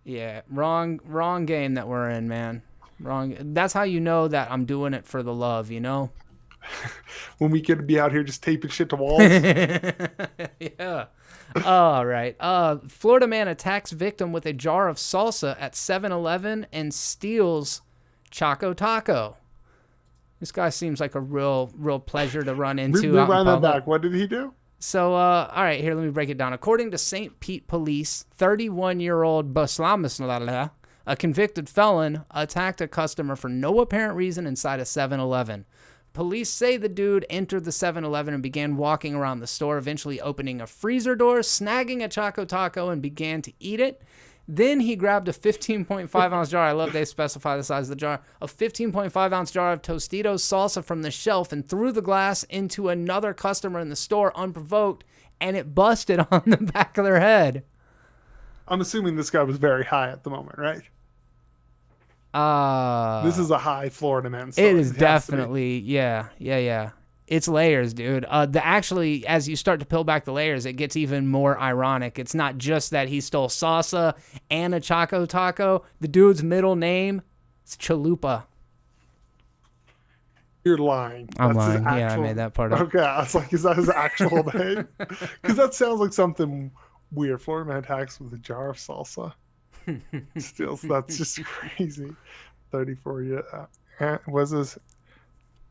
Yeah. Wrong game that we're in, man. Wrong. That's how you know that I'm doing it for the love, you know? When we get to be out here just taping shit to walls. Yeah. All right. Florida man attacks victim with a jar of salsa at 7-Eleven and steals Choco Taco. This guy seems like a real pleasure to run into. Rewind that back. What did he do? So, all right, here, let me break it down. According to St. Pete police, 31-year-old Baslamis, a convicted felon, attacked a customer for no apparent reason inside a 7-Eleven. Police say the dude entered the 7-Eleven and began walking around the store, eventually opening a freezer door, snagging a Choco Taco, and began to eat it. Then he grabbed a 15.5-ounce jar. I love they specify the size of the jar. A 15.5-ounce jar of Tostitos salsa from the shelf and threw the glass into another customer in the store unprovoked, and it busted on the back of their head. I'm assuming this guy was very high at the moment, right? This is a high Florida man. It is definitely, yeah. It's layers, dude. Actually, as you start to peel back the layers, it gets even more ironic. It's not just that he stole salsa and a Choco Taco. The dude's middle name is Chalupa. You're lying. I'm lying. Yeah, I made that part up. Okay, I was like, is that his actual name? Because that sounds like something weird. Florida man attacks with a jar of salsa. Still, that's just crazy. 34 years. Was this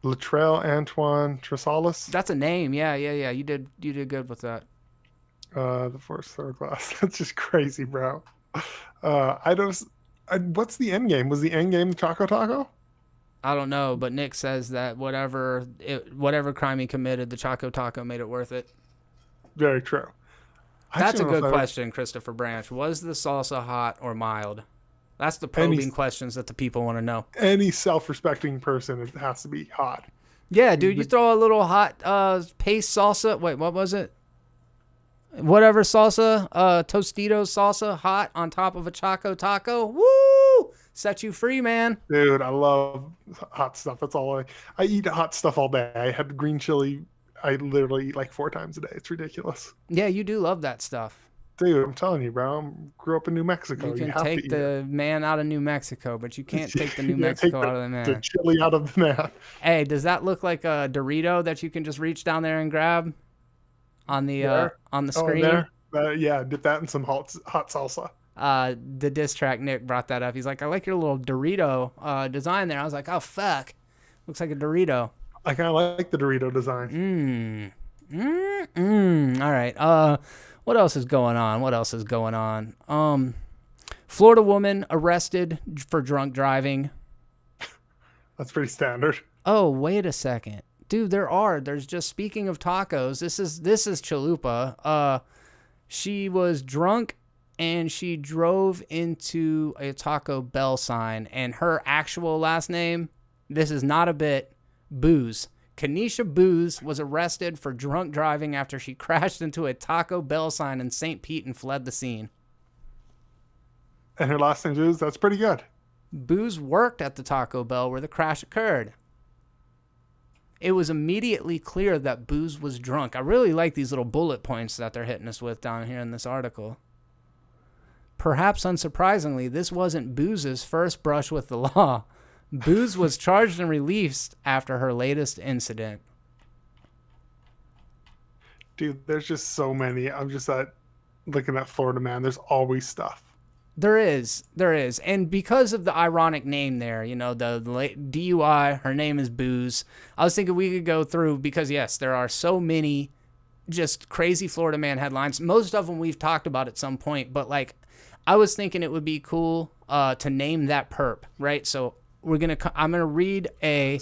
Latrell Antoine Tresalis? That's a name. Yeah. You did good with that. The first third class. That's just crazy, bro. I What's the end game? Was the end game Choco Taco? I don't know, but Nick says that whatever crime he committed, the Choco Taco made it worth it. Very true. That's a good question, Christopher Branch. Was the salsa hot or mild? That's the probing questions that the people want to know. Any self-respecting person, it has to be hot. Yeah, dude, you throw a little hot paste salsa. Wait, what was it? Whatever salsa, Tostitos salsa, hot on top of a Choco Taco. Woo! Set you free, man. Dude, I love hot stuff. That's all I eat hot stuff all day. I had green chili. I literally eat like 4 times a day. It's ridiculous. Yeah, you do love that stuff. Dude, I'm telling you, bro. I grew up in New Mexico. You can take the man out of New Mexico, but you can't take the New Mexico out of the man. The chili out of the man. Hey, does that look like a Dorito that you can just reach down there and grab on the screen? Yeah, dip that in some hot salsa. The diss track Nick brought that up. He's like, I like your little Dorito design there. I was like, oh fuck, looks like a Dorito. I kind of like the Dorito design. All right. What else is going on? Florida woman arrested for drunk driving. That's pretty standard. Oh, wait a second. Dude, there's just, speaking of tacos, this is Chalupa. She was drunk and she drove into a Taco Bell sign, and her actual last name, this is not a bit, Booze. Kenesha Booze was arrested for drunk driving after she crashed into a Taco Bell sign in St. Pete and fled the scene. And her last name is, that's pretty good. Booze worked at the Taco Bell where the crash occurred. It was immediately clear that Booze was drunk. I really like these little bullet points that they're hitting us with down here in this article. Perhaps unsurprisingly, this wasn't Booze's first brush with the law. Booze was charged and released after her latest incident. Dude, there's just so many. I'm just looking at Florida, man. There's always stuff. There is. And because of the ironic name there, the DUI, her name is Booze. I was thinking we could go through, because yes, there are so many just crazy Florida man headlines. Most of them we've talked about at some point, but I was thinking it would be cool to name that perp, right? So I'm gonna read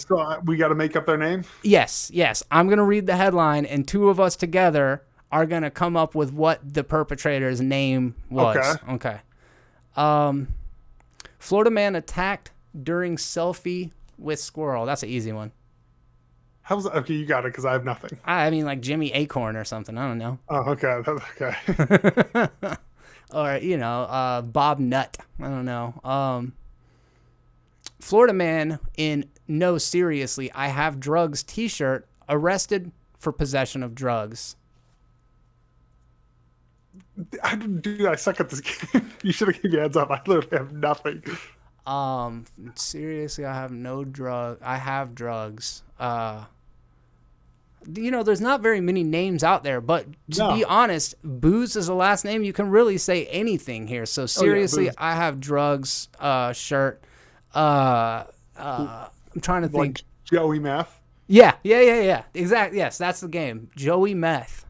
So we got to make up their name? Yes. I'm gonna read the headline, and two of us together are gonna come up with what the perpetrator's name was. Okay. Florida man attacked during selfie with squirrel. That's an easy one. How's that? Okay, you got it, because I have nothing. I mean, like Jimmy Acorn or something. I don't know. Oh, okay. That's okay. Or, Bob Nutt. I don't know. Florida man in No Seriously, I Have Drugs t-shirt arrested for possession of drugs. I suck at this game. You should have given me a heads up. I literally have nothing. Seriously, I have no drug. I have drugs. There's not very many names out there, but to be honest, Booze is a last name. You can really say anything here. So seriously, I have drugs, shirt. I'm trying to think. Like Joey Meth? Yeah. Exactly. Yes, that's the game. Joey Meth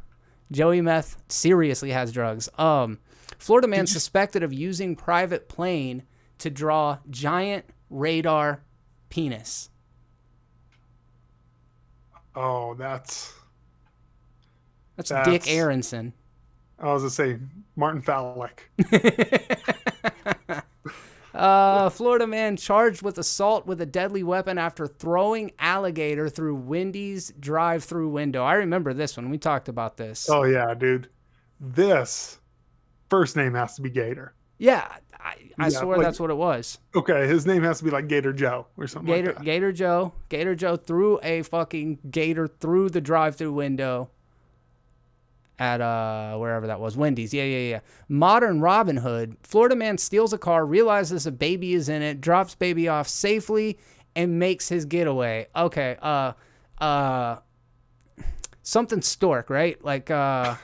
seriously has drugs. Florida man suspected of using private plane to draw giant radar penis. Oh, that's Dick Aronson. I was going to say Martin Fowlick. Florida man charged with assault with a deadly weapon after throwing alligator through Wendy's drive-through window. I remember this one. We talked about this. Oh, yeah, dude. This first name has to be Gator. Yeah, I swear that's what it was. Okay, his name has to be like Gator Joe or something like that. Gator Joe threw a fucking gator through the drive-through window at wherever that was, Wendy's. Yeah. Modern Robin Hood. Florida man steals a car, realizes a baby is in it, drops baby off safely, and makes his getaway. Okay, something Stork, right? Like Bob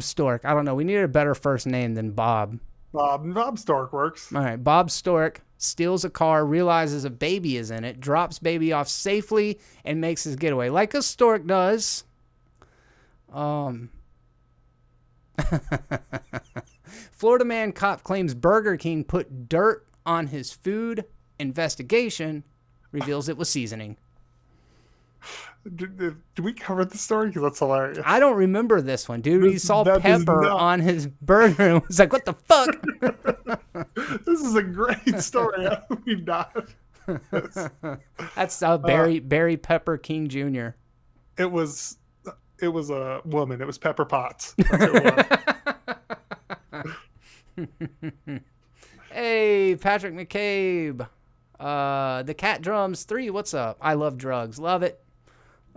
Stork. I don't know. We needed a better first name than Bob. Bob Stork works. All right. Bob Stork steals a car, realizes a baby is in it, drops baby off safely, and makes his getaway. Like a stork does. Florida man cop claims Burger King put dirt on his food. Investigation reveals it was seasoning. Did we cover the story? Because that's hilarious. I don't remember this one, dude. He saw pepper on his burger and was like, what the fuck? This is a great story. How do we not? That's Barry Pepper King Jr. It was a woman. It was Pepper Potts. That's who it was. Hey, Patrick McCabe. The Cat Drums 3, what's up? I love drugs. Love it.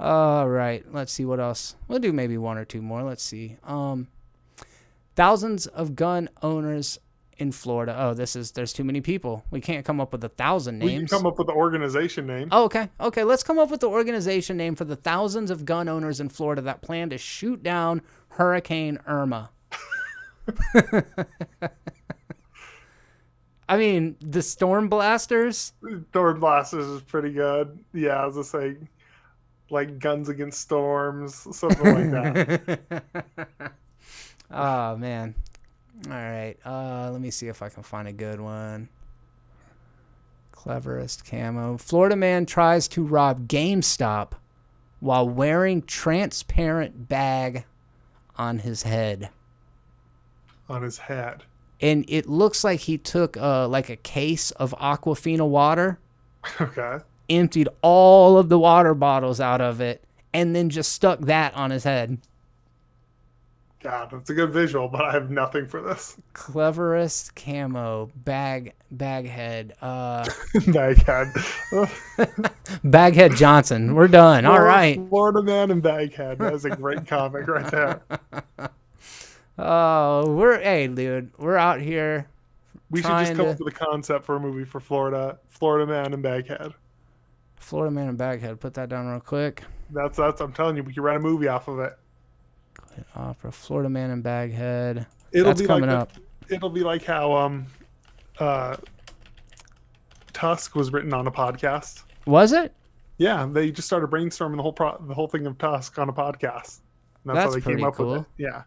All right, let's see what else. We'll do maybe one or two more. Let's see. Thousands of gun owners in Florida. Oh, there's too many people. We can't come up with 1,000 names. We can come up with the organization name. Oh, okay. Okay, let's come up with the organization name for the thousands of gun owners in Florida that plan to shoot down Hurricane Irma. I mean, the Storm Blasters. Storm Blasters is pretty good. Yeah, I was just saying, like Guns Against Storms, something like that. Oh, man. All right. Let me see if I can find a good one. Cleverest camo. Florida man tries to rob GameStop while wearing transparent bag on his head. On his head. And it looks like he took like a case of Aquafina water. Okay. Emptied all of the water bottles out of it, and then just stuck that on his head. God, that's a good visual, but I have nothing for this. Cleverest camo. Baghead. Baghead. Baghead Johnson. We're done. All right. Florida man and Baghead. That is a great comic right there. Oh, hey, dude. We're out here. We should just come up with a concept for a movie for Florida man and Baghead. Florida man and Baghead. Put that down real quick. That's. I'm telling you, we can write a movie off of it. Opera. Florida man and Baghead. It'll That's be coming like up. It'll be like how Tusk was written on a podcast. Was it? Yeah, they just started brainstorming the whole thing of Tusk on a podcast. And that's how they came up cool. with it. Yeah.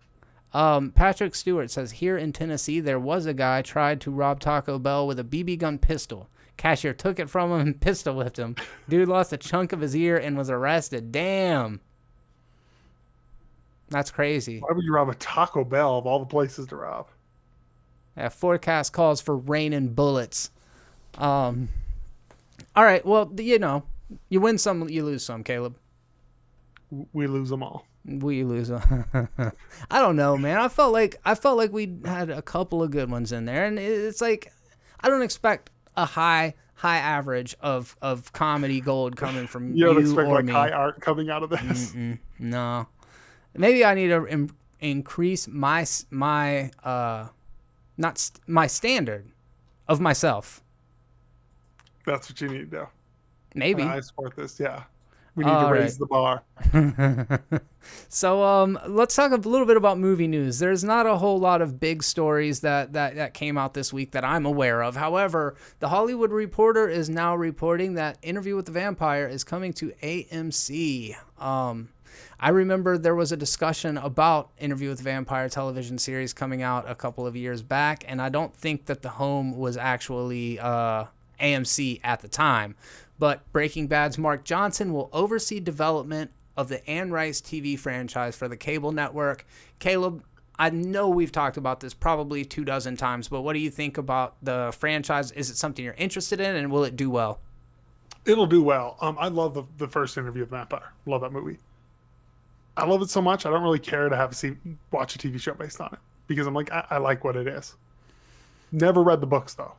Patrick Stewart says, here in Tennessee, there was a guy tried to rob Taco Bell with a BB gun pistol. Cashier took it from him and pistol whipped him. Dude lost a chunk of his ear and was arrested. Damn. That's crazy. Why would you rob a Taco Bell of all the places to rob? Yeah, forecast calls for rain and bullets. All right, well, you win some, you lose some, Caleb. We lose them all. We lose them. I don't know, man. I felt like we had a couple of good ones in there, and it's like I don't expect a high average of comedy gold coming from you. You don't expect like me. high art coming out of this. No. Maybe I need to increase my standard of myself. That's what you need to do. Maybe. I support this. Yeah. We need to raise the bar. So let's talk a little bit about movie news. There's not a whole lot of big stories that came out this week that I'm aware of. However, The Hollywood Reporter is now reporting that Interview with the Vampire is coming to AMC. I remember there was a discussion about Interview with the Vampire television series coming out a couple of years back, and I don't think that the home was actually AMC at the time. But Breaking Bad's Mark Johnson will oversee development of the Anne Rice TV franchise for the cable network. Caleb, I know we've talked about this probably 24 times, but what do you think about the franchise? Is it something you're interested in, and will it do well? It'll do well. I love the first Interview with the Vampire. Love that movie. I love it so much, I don't really care to watch a TV show based on it. Because I'm like, I like what it is. Never read the books, though.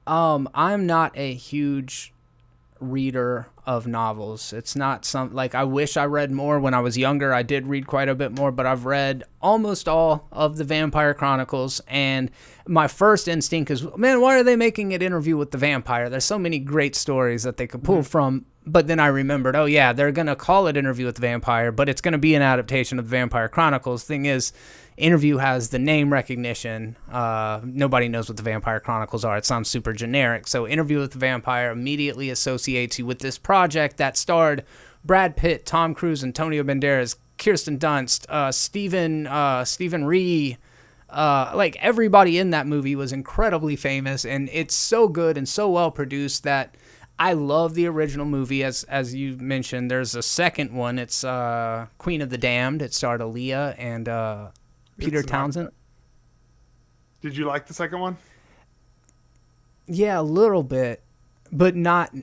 I'm not a huge reader of novels. It's not I wish I read more when I was younger. I did read quite a bit more, but I've read almost all of the Vampire Chronicles, and my first instinct is, man, why are they making it Interview with the Vampire? There's so many great stories that they could pull from. But then I remembered, oh yeah, they're going to call it Interview with the Vampire, but it's going to be an adaptation of the Vampire Chronicles. Thing is, Interview has the name recognition. Nobody knows what the Vampire Chronicles are. It sounds super generic. So Interview with the Vampire immediately associates you with this project that starred Brad Pitt, Tom Cruise, Antonio Banderas, Kirsten Dunst, Stephen Ree, Like everybody in that movie was incredibly famous, and it's so good and so well produced that I love the original movie. As you mentioned, there's a second one. It's Queen of the Damned. It starred Aaliyah and Peter Townsend. Did you like the second one? Yeah, a little bit, but not.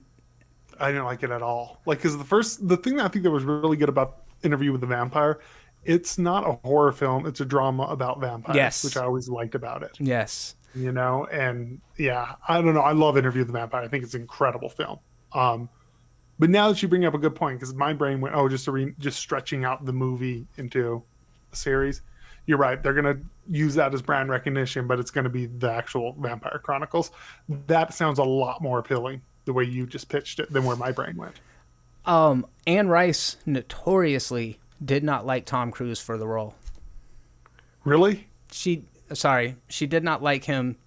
I didn't like it at all. Like, because the thing that I think that was really good about Interview with the Vampire, it's not a horror film. It's a drama about vampires, Yes. which I always liked about it. Yes. You know, and yeah, I don't know. I love Interview with the Vampire. I think it's an incredible film. But now that you bring up a good point, because my brain went, just stretching out the movie into a series. You're right. They're going to use that as brand recognition, but it's going to be the actual Vampire Chronicles. That sounds a lot more appealing the way you just pitched it than where my brain went. Anne Rice notoriously did not like Tom Cruise for the role. Really? She did not like him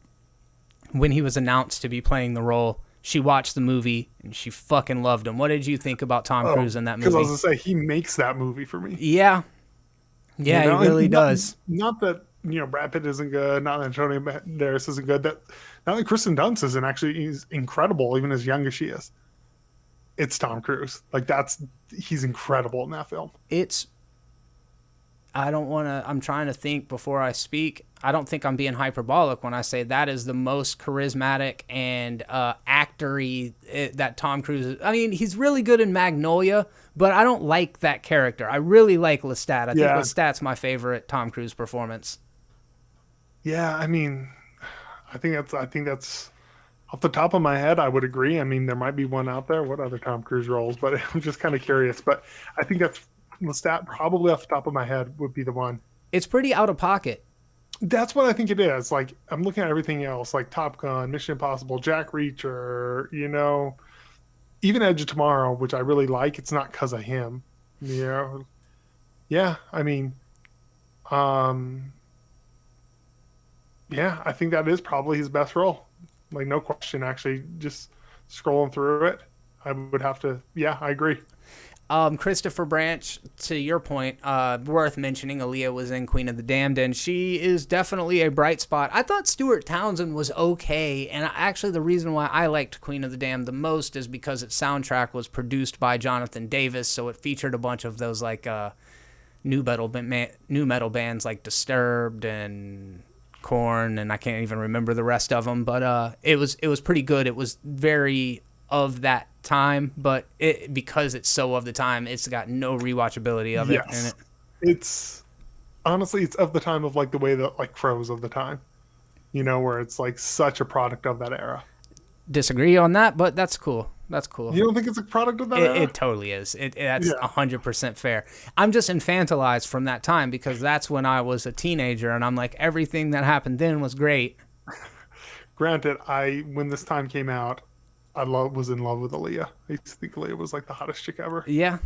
when he was announced to be playing the role. She watched the movie and she fucking loved him. What did you think about Tom Cruise in that movie? Because I was going to say, he makes that movie for me. Yeah. Yeah, you know? He really does. Not that, Brad Pitt isn't good, not that Antonio Banderas isn't good, not that Kristen Dunst isn't. Actually, he's incredible, even as young as she is. It's Tom Cruise. Like, he's incredible in that film. I'm trying to think before I speak. I don't think I'm being hyperbolic when I say that is the most charismatic and actory that Tom Cruise is. I mean, he's really good in Magnolia, but I don't like that character. I really like Lestat. I think Lestat's my favorite Tom Cruise performance. Yeah, I mean, I think that's off the top of my head, I would agree. I mean, there might be one out there. What other Tom Cruise roles? But I'm just kind of curious. But I think that's Lestat, probably off the top of my head, would be the one. It's pretty out of pocket. That's what I think it is. Like, I'm looking at everything else, like Top Gun, Mission Impossible, Jack Reacher, even Edge of Tomorrow, which I really like. It's not because of him, Yeah, I mean, I think that is probably his best role. Like, no question, actually, just scrolling through it, I would have to, I agree. Christopher Branch, to your point, worth mentioning, Aaliyah was in Queen of the Damned, and she is definitely a bright spot. I thought Stuart Townsend was okay, and actually the reason why I liked Queen of the Damned the most is because its soundtrack was produced by Jonathan Davis, so it featured a bunch of those like new metal bands like Disturbed and Korn, and I can't even remember the rest of them, but it was pretty good. It was very of that time, but because it's so of the time, it's got no rewatchability of it in it. It's honestly, it's of the time of like the way that like Crow's of the time, where it's like such a product of that era. Disagree on that, but that's cool. You don't think it's a product of that era? It totally is. That's 100% fair. I'm just infantilized from that time because that's when I was a teenager, and I'm like, everything that happened then was great. Granted, when this time came out, I was in love with Aaliyah. I used to think Aaliyah was like the hottest chick ever. Yeah.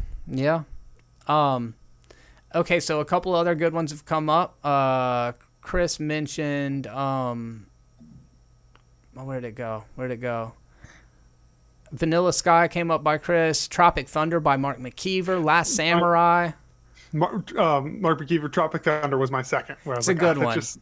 Okay, so a couple other good ones have come up. Chris mentioned, where'd it go? Vanilla Sky came up by Chris. Tropic Thunder by Mark McKeever. Last Samurai. Mark McKeever, Tropic Thunder was my second. It's a good one. It's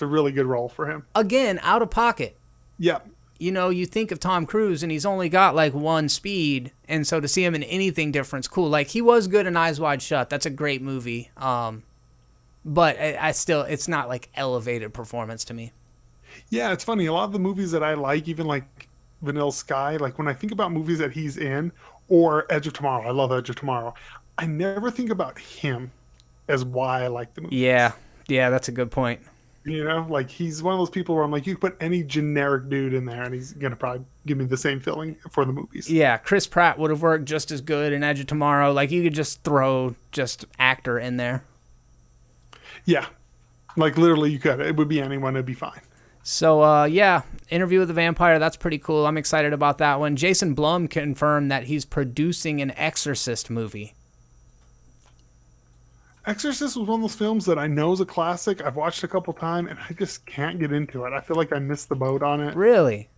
a really good role for him. Again, out of pocket. Yeah. You think of Tom Cruise, and he's only got like one speed, and so to see him in anything different's cool. Like, he was good in Eyes Wide Shut. That's a great movie. But it's not like elevated performance to me. Yeah, it's funny. A lot of the movies that I like, even like Vanilla Sky, like when I think about movies that he's in, or Edge of Tomorrow, I love Edge of Tomorrow, I never think about him as why I like the movie. Yeah, that's a good point. Like, he's one of those people where I'm like, you could put any generic dude in there and he's going to probably give me the same feeling for the movies. Yeah, Chris Pratt would have worked just as good in Edge of Tomorrow. Like, you could just throw just actor in there. Yeah. Like, literally, you could. It would be anyone. It'd be fine. So, Interview with the Vampire, that's pretty cool. I'm excited about that one. Jason Blum confirmed that he's producing an Exorcist movie. Exorcist was one of those films that I know is a classic. I've watched a couple times, and I just can't get into it. I feel like I missed the boat on it. Really?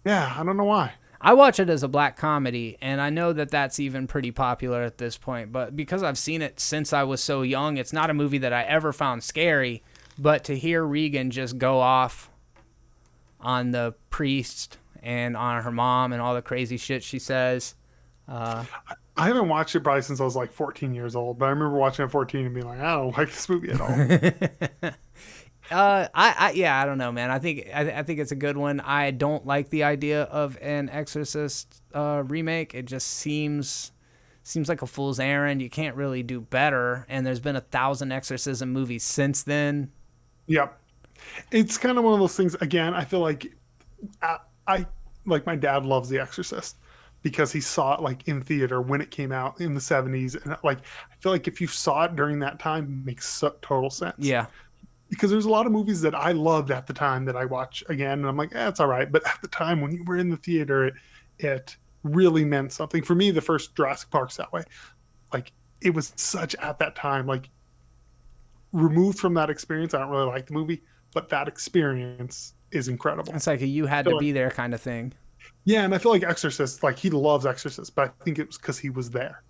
Yeah, I don't know why. I watch it as a black comedy, and I know that that's even pretty popular at this point. But because I've seen it since I was so young, it's not a movie that I ever found scary. But to hear Regan just go off on the priest and on her mom and all the crazy shit she says. I haven't watched it probably since I was like 14 years old, but I remember watching it at 14 and being like, I don't like this movie at all. I don't know, man. I think it's a good one. I don't like the idea of an Exorcist remake. It just seems like a fool's errand. You can't really do better. And there's been 1,000 exorcism movies since then. Yep. It's kind of one of those things. Again, I feel like I like my dad loves The Exorcist because he saw it like in theater when it came out in the 70s. And like, I feel like if you saw it during that time, it makes total sense. Yeah. Because there's a lot of movies that I loved at the time that I watch again. And I'm like, it's all right. But at the time when you were in the theater, it really meant something. For me, the first Jurassic Park's that way. Like, it was such at that time, like, removed from that experience. I don't really like the movie, but that experience is incredible. It's like a you had to be there kind of thing. Yeah, and I feel like Exorcist, like, he loves Exorcist, but I think it was because he was there.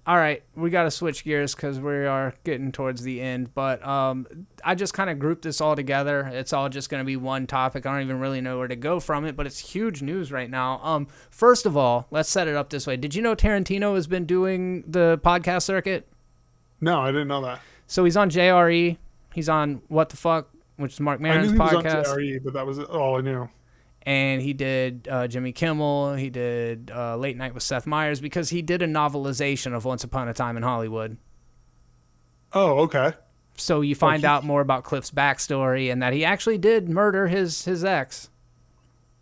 All right, we got to switch gears because we are getting towards the end. But I just kind of grouped this all together. It's all just going to be one topic. I don't even really know where to go from it, but it's huge news right now. First of all, let's set it up this way. Did you know Tarantino has been doing the podcast circuit? No, I didn't know that. So he's on JRE. He's on What the Fuck, which is Mark Maron's podcast. I knew he was on JRE, but that was all I knew. And he did Jimmy Kimmel. He did Late Night with Seth Meyers because he did a novelization of Once Upon a Time in Hollywood. Oh, okay. So you find out more about Cliff's backstory and that he actually did murder his ex.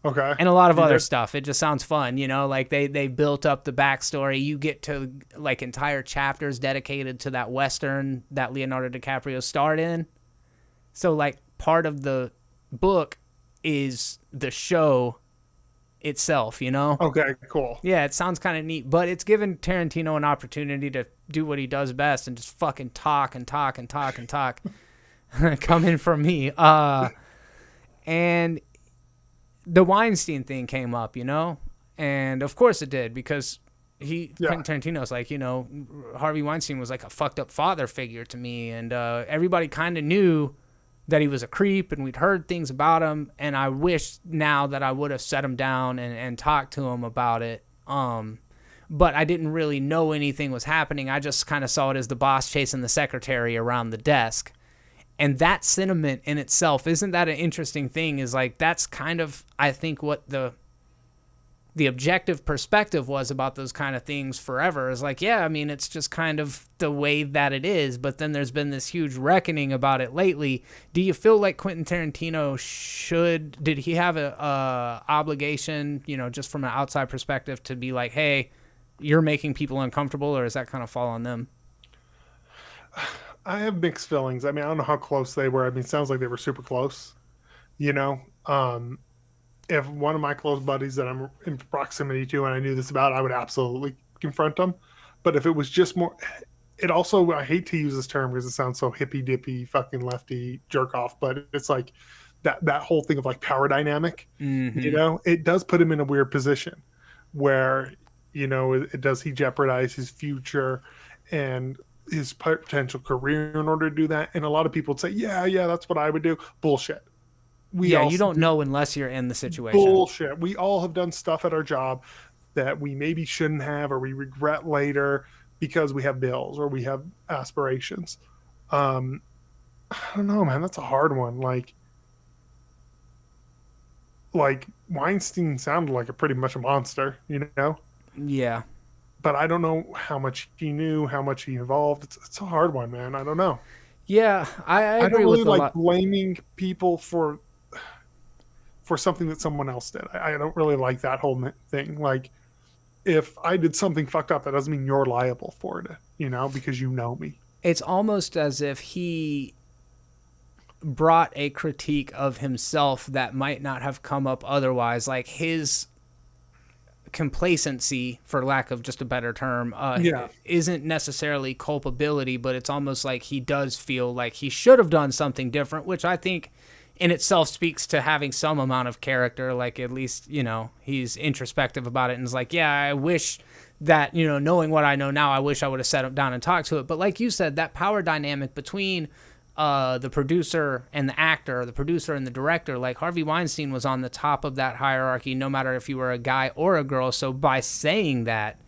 Okay. And a lot of other stuff. It just sounds fun, you know? Like they built up the backstory. You get to like entire chapters dedicated to that Western that Leonardo DiCaprio starred in. So like part of the book is the show itself, you know? Okay, cool. Yeah, it sounds kind of neat, but it's given Tarantino an opportunity to do what he does best and just fucking talk and talk and talk and talk. Coming from me. And the Weinstein thing came up, you know? And of course it did because Quentin Tarantino's like, you know, Harvey Weinstein was like a fucked up father figure to me, and everybody kind of knew that he was a creep, and we'd heard things about him, and I wish now that I would have set him down and talked to him about it. But I didn't really know anything was happening. I just kind of saw it as the boss chasing the secretary around the desk. And that sentiment in itself, isn't that an interesting thing? Is like, that's kind of, I think, what the objective perspective was about those kind of things forever. Is like, yeah, I mean, it's just kind of the way that it is. But then there's been this huge reckoning about it lately. Do you feel like Quentin Tarantino did he have a obligation, you know, just from an outside perspective to be like, hey, you're making people uncomfortable, or does that kind of fall on them? I have mixed feelings. I mean, I don't know how close they were. I mean, it sounds like they were super close, you know? If one of my close buddies that I'm in proximity to and I knew this about, I would absolutely confront them. But if it was just more, it also, I hate to use this term because it sounds so hippy dippy, fucking lefty jerk off, but it's like that whole thing of like power dynamic, you know, it does put him in a weird position where, you know, does he jeopardize his future and his potential career in order to do that? And a lot of people would say, yeah, that's what I would do. Bullshit. You don't know unless you're in the situation. Bullshit. We all have done stuff at our job that we maybe shouldn't have, or we regret later because we have bills or we have aspirations. I don't know, man. That's a hard one. Like Weinstein sounded like pretty much a monster, you know? Yeah. But I don't know how much he knew, how much he involved. It's a hard one, man. I don't know. Yeah, I agree don't really with like blaming people for something that someone else did. I don't really like that whole thing. Like, if I did something fucked up, that doesn't mean you're liable for it, you know, because you know me. It's almost as if he brought a critique of himself that might not have come up otherwise. Like his complacency, for lack of just a better term, isn't necessarily culpability, but it's almost like he does feel like he should have done something different, which I think in itself speaks to having some amount of character. Like, at least, you know, he's introspective about it and is like, yeah, I wish that, you know, knowing what I know now, I wish I would have sat him down and talked to it. But like you said, that power dynamic between the producer and the actor, the producer and the director, like Harvey Weinstein was on the top of that hierarchy, no matter if you were a guy or a girl. So by saying that,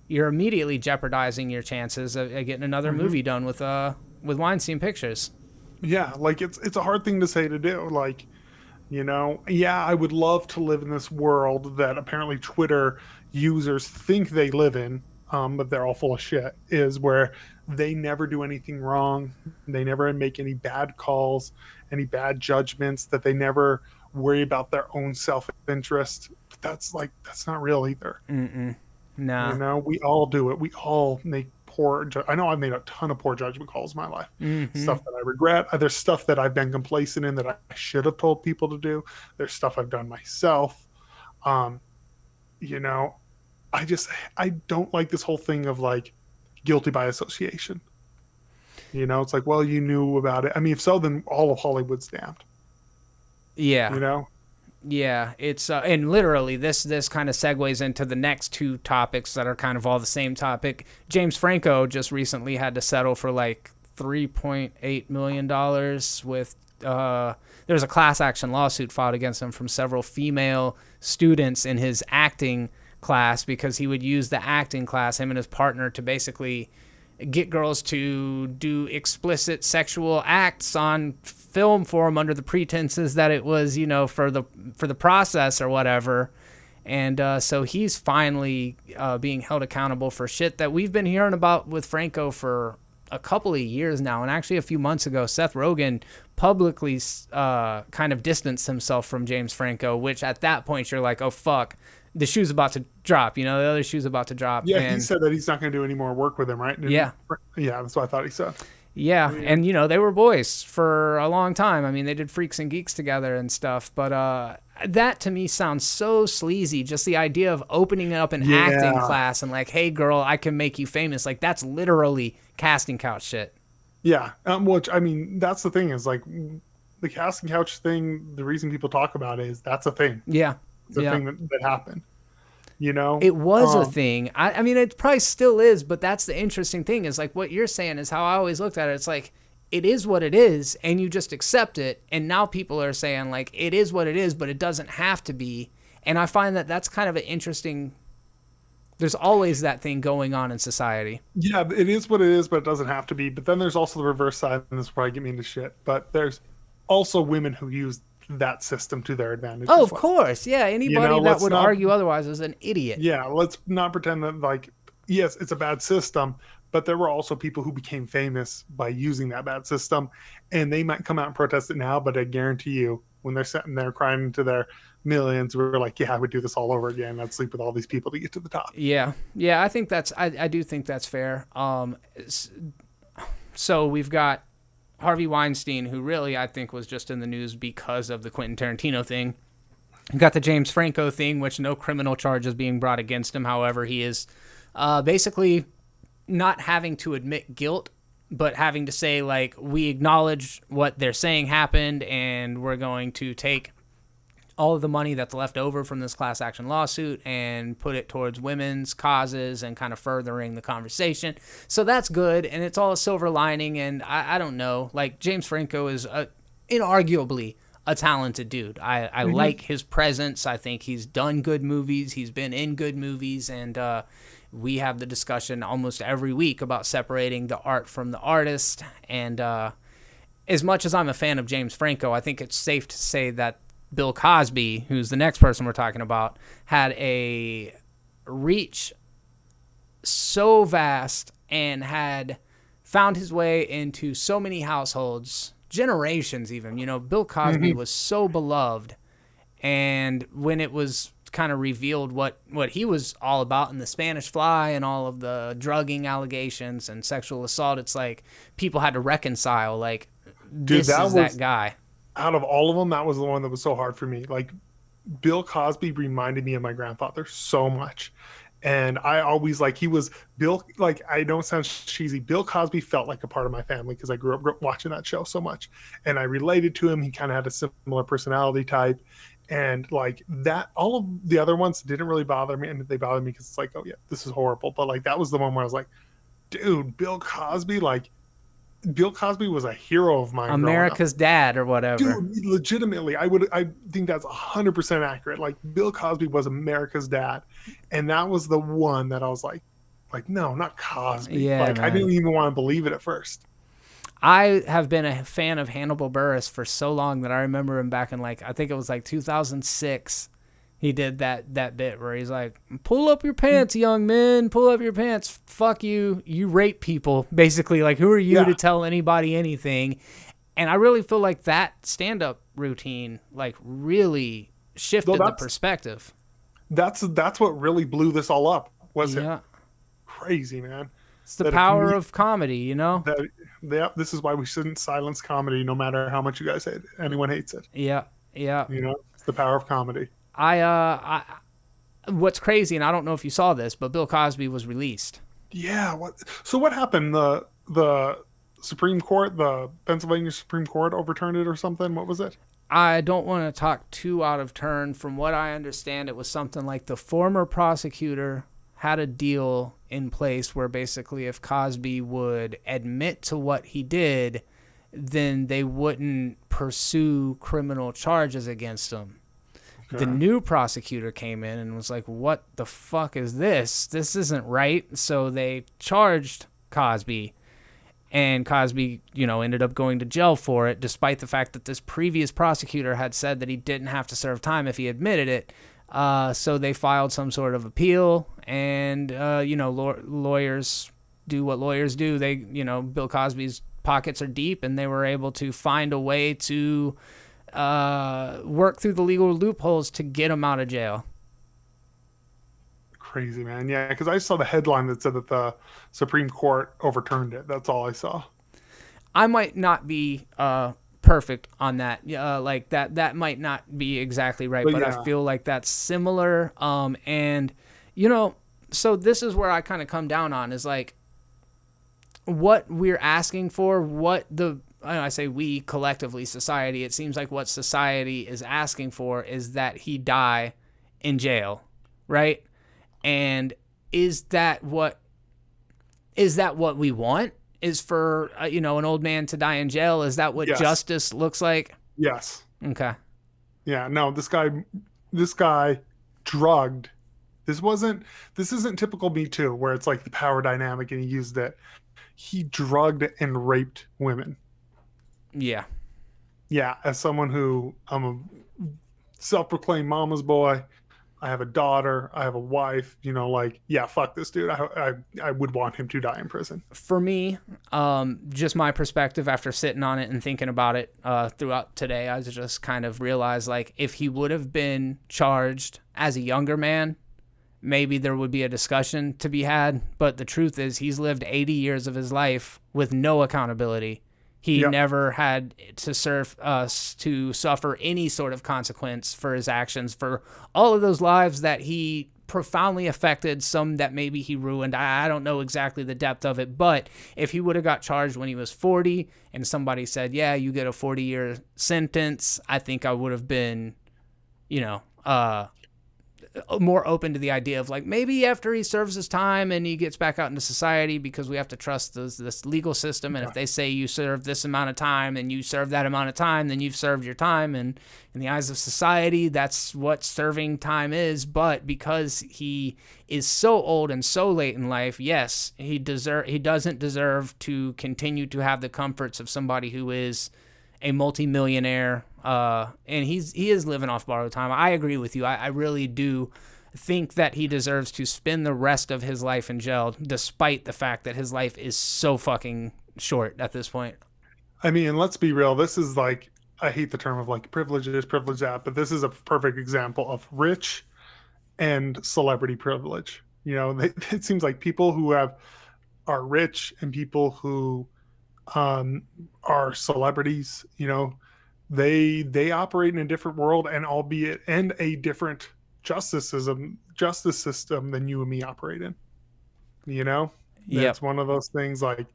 you're immediately jeopardizing your chances of getting another movie done with Weinstein Pictures. Yeah, like it's a hard thing to say to do. Like, you know, yeah, I would love to live in this world that apparently Twitter users think they live in, but they're all full of shit, is where they never do anything wrong. They never make any bad calls, any bad judgments, that they never worry about their own self-interest. But that's not real either. Nah. You know, we all do it. We all make poor. I know I've made a ton of poor judgment calls in my life. Stuff that I regret. There's stuff that I've been complacent in that I should have told people to do. There's stuff I've done myself. You know, I don't like this whole thing of like guilty by association. You know, it's like, well, you knew about it. I mean, if so, then all of Hollywood's damned. Yeah. You know? Yeah, it's and literally this kind of segues into the next two topics that are kind of all the same topic. James Franco just recently had to settle for like $3.8 million with there's a class action lawsuit filed against him from several female students in his acting class because he would use the acting class, him and his partner, to basically get girls to do explicit sexual acts on film for him under the pretenses that it was, you know, for the process or whatever. And so he's finally being held accountable for shit that we've been hearing about with Franco for a couple of years now. And actually a few months ago, Seth Rogen publicly kind of distanced himself from James Franco, which at that point you're like, oh, fuck. The shoe's about to drop, you know, the other shoe's about to drop. Yeah, and he said that he's not going to do any more work with him, right? Yeah, that's what I thought he said. Yeah, and, you know, they were boys for a long time. I mean, they did Freaks and Geeks together and stuff. But that, to me, sounds so sleazy. Just the idea of opening up an acting class and like, hey, girl, I can make you famous. Like, that's literally casting couch shit. Yeah, which, I mean, that's the thing is, like, the casting couch thing, the reason people talk about it is that's a thing. Yeah. It's a thing that happened. You know? It was a thing. I mean, it probably still is, but that's the interesting thing is like what you're saying is how I always looked at it. It's like, it is what it is, and you just accept it. And now people are saying, like, it is what it is, but it doesn't have to be. And I find that that's kind of an interesting... There's always that thing going on in society. Yeah, it is what it is, but it doesn't have to be. But then there's also the reverse side, and this will probably get me into shit. But there's also women who use that system to their advantage. Oh, of course. Yeah, anybody that would argue otherwise is an idiot. Yeah, let's not pretend that, like, yes, it's a bad system, but there were also people who became famous by using that bad system, and they might come out and protest it now, but I guarantee you, when they're sitting there crying into their millions, we're like, yeah, I would do this all over again. I'd sleep with all these people to get to the top. Yeah, I think that's, I do think that's fair. So we've got Harvey Weinstein, who really I think was just in the news because of the Quentin Tarantino thing. We've got the James Franco thing, which no criminal charges being brought against him. However, he is basically not having to admit guilt, but having to say, like, we acknowledge what they're saying happened, and we're going to take all of the money that's left over from this class action lawsuit and put it towards women's causes and kind of furthering the conversation. So that's good, and it's all a silver lining, and I don't know. Like, James Franco is inarguably a talented dude. I like his presence. I think he's done good movies. He's been in good movies, and we have the discussion almost every week about separating the art from the artist. And as much as I'm a fan of James Franco, I think it's safe to say that Bill Cosby, who's the next person we're talking about, had a reach so vast and had found his way into so many households, generations even. You know, Bill Cosby was so beloved, and when it was kind of revealed what he was all about in the Spanish Fly and all of the drugging allegations and sexual assault, it's like people had to reconcile, like, this is that guy. Out of all of them, that was the one that was so hard for me. Like, Bill Cosby reminded me of my grandfather so much. And I always like he was Bill. Like I don't sound cheesy. Bill Cosby felt like a part of my family because I grew up watching that show so much, and I related to him. He kind of had a similar personality type, and like that. All of the other ones didn't really bother me, and they bothered me because it's like, oh yeah, this is horrible. But like that was the one where I was like, dude, Bill Cosby, like Bill Cosby was a hero of mine growing up. America's dad or whatever. Dude, legitimately, I think that's 100% accurate. Like Bill Cosby was America's dad, and that was the one that I was like no, not Cosby. Yeah, like man. I didn't even want to believe it at first. I have been a fan of Hannibal Buress for so long that I remember him back in like I think it was like 2006. He did that bit where he's like, "Pull up your pants, young men. Pull up your pants. Fuck you. You rape people." Basically, like, who are you to tell anybody anything? And I really feel like that stand-up routine like really shifted the perspective. That's what really blew this all up. Was it crazy, man? It's the power of comedy, you know? This is why we shouldn't silence comedy, no matter how much you guys hate it. Anyone hates it. Yeah. You know, it's the power of comedy. What's crazy, and I don't know if you saw this, but Bill Cosby was released. Yeah. So what happened? The Supreme Court, the Pennsylvania Supreme Court overturned it or something? What was it? I don't want to talk too out of turn. From what I understand, it was something like the former prosecutor had a deal in place where basically if Cosby would admit to what he did, then they wouldn't pursue criminal charges against him. The new prosecutor came in and was like, what the fuck is this? This isn't right. So they charged Cosby, and Cosby, ended up going to jail for it, despite the fact that this previous prosecutor had said that he didn't have to serve time if he admitted it. So they filed some sort of appeal, and, lawyers do what lawyers do. They, Bill Cosby's pockets are deep, and they were able to find a way to work through the legal loopholes to get him out of jail. Crazy, man. Yeah, because I saw the headline that said that the Supreme Court overturned it. That's all I saw. I might not be perfect on that. Like that might not be exactly right, but I feel like that's similar. And so this is where I kind of come down on is like what we're asking for, I say we, collectively, society, it seems like what society is asking for is that he die in jail, right? And is that what we want? Is for, an old man to die in jail? Is that what justice looks like? Yes. Okay. Yeah, no, this guy drugged. This isn't typical Me Too, where it's like the power dynamic and he used it. He drugged and raped women. Yeah. Yeah, as someone who I'm a self-proclaimed mama's boy, I have a daughter, I have a wife, fuck this dude. I would want him to die in prison. For me, just my perspective after sitting on it and thinking about it throughout today, I just kind of realized like if he would have been charged as a younger man, maybe there would be a discussion to be had. But the truth is he's lived 80 years of his life with no accountability. He never had to suffer any sort of consequence for his actions, for all of those lives that he profoundly affected, some that maybe he ruined. I don't know exactly the depth of it, but if he would have got charged when he was 40 and somebody said, yeah, you get a 40-year sentence, I think I would have been, more open to the idea of like maybe after he serves his time and he gets back out into society, because we have to trust this legal system. And if they say you serve this amount of time and you serve that amount of time, then you've served your time. And in the eyes of society, that's what serving time is. But because he is so old and so late in life, yes, he doesn't deserve to continue to have the comforts of somebody who is a multimillionaire, and he is living off borrowed time. I agree with you. I really do think that he deserves to spend the rest of his life in jail, despite the fact that his life is so fucking short at this point. I mean, let's be real. This is like, I hate the term of like privilege this, privilege that, but this is a perfect example of rich and celebrity privilege. It seems like people who are rich and people who are celebrities, they operate in a different world, and albeit and a different justice system than you and me operate in. You know, Yep. it's one of those things. Like,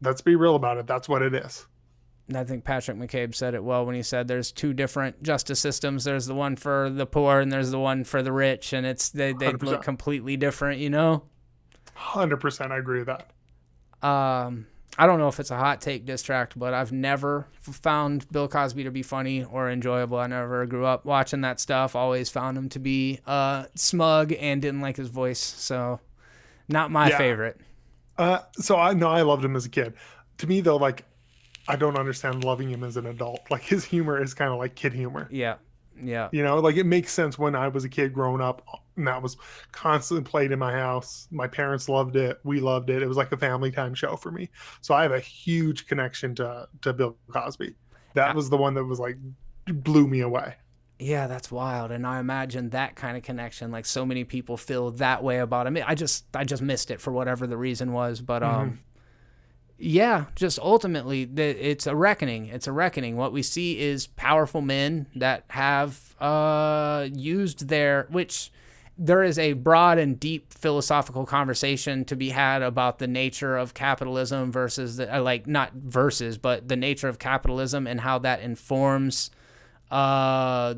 let's be real about it. That's what it is. I think Patrick McCabe said it well when he said there's two different justice systems. There's the one for the poor and there's the one for the rich, and they look completely different, you know? 100%, I agree with that. I don't know if it's a hot take diss track, but I've never found Bill Cosby to be funny or enjoyable. I never grew up watching that stuff. Always found him to be smug and didn't like his voice. So not my favorite. So I know I loved him as a kid. To me, though, like, I don't understand loving him as an adult. Like, his humor is kind of like kid humor. Yeah. Yeah. You know, like, it makes sense when I was a kid growing up, and that was constantly played in my house. My parents loved it. We loved it. It was like a family time show for me. So I have a huge connection to Bill Cosby. That was the one that was like, blew me away. Yeah, that's wild. And I imagine that kind of connection, like so many people feel that way about him. I just missed it for whatever the reason was. But, yeah, just ultimately, it's a reckoning. It's a reckoning. What we see is powerful men that have used which there is a broad and deep philosophical conversation to be had about the nature of capitalism versus, not versus, but the nature of capitalism and how that informs how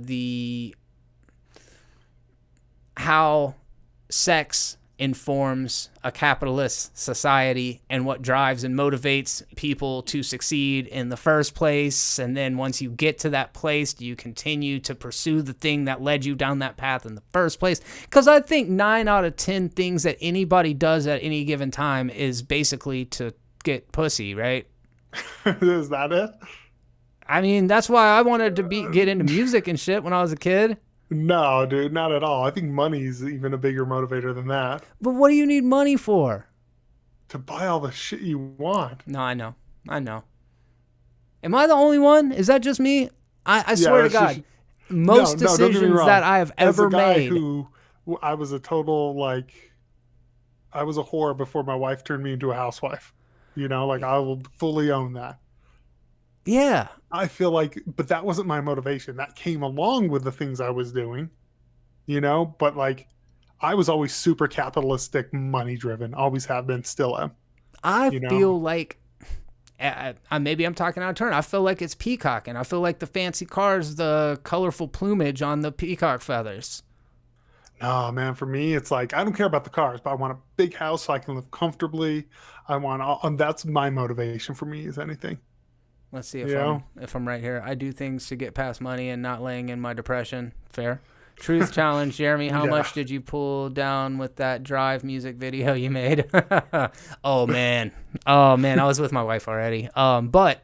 sex informs a capitalist society and what drives and motivates people to succeed in the first place. And then once you get to that place, do you continue to pursue the thing that led you down that path in the first place? Because I think 9 out of 10 things that anybody does at any given time is basically to get pussy, right? Is that it? I mean, that's why I wanted to get into music and shit when I was a kid. No, dude, not at all. I think money's even a bigger motivator than that. But what do you need money for? To buy all the shit you want. No, I know. Am I the only one? Is that just me? I swear to God, most decisions that I have ever made. I was a total, like, I was a whore before my wife turned me into a housewife. You know, like, I will fully own that. Yeah. I feel like, but that wasn't my motivation. That came along with the things I was doing, you know, but like, I was always super capitalistic, money driven, always have been, still am. I feel like, maybe I'm talking out of turn. I feel like it's peacocking. I feel like the fancy cars, the colorful plumage on the peacock feathers. No, man, for me, it's like, I don't care about the cars, but I want a big house so I can live comfortably. That's my motivation for me, is anything. Let's see if I'm right here. I do things to get past money and not laying in my depression. Fair. Truth challenge, Jeremy. How much did you pull down with that Drive music video you made? Oh man. I was with my wife already. But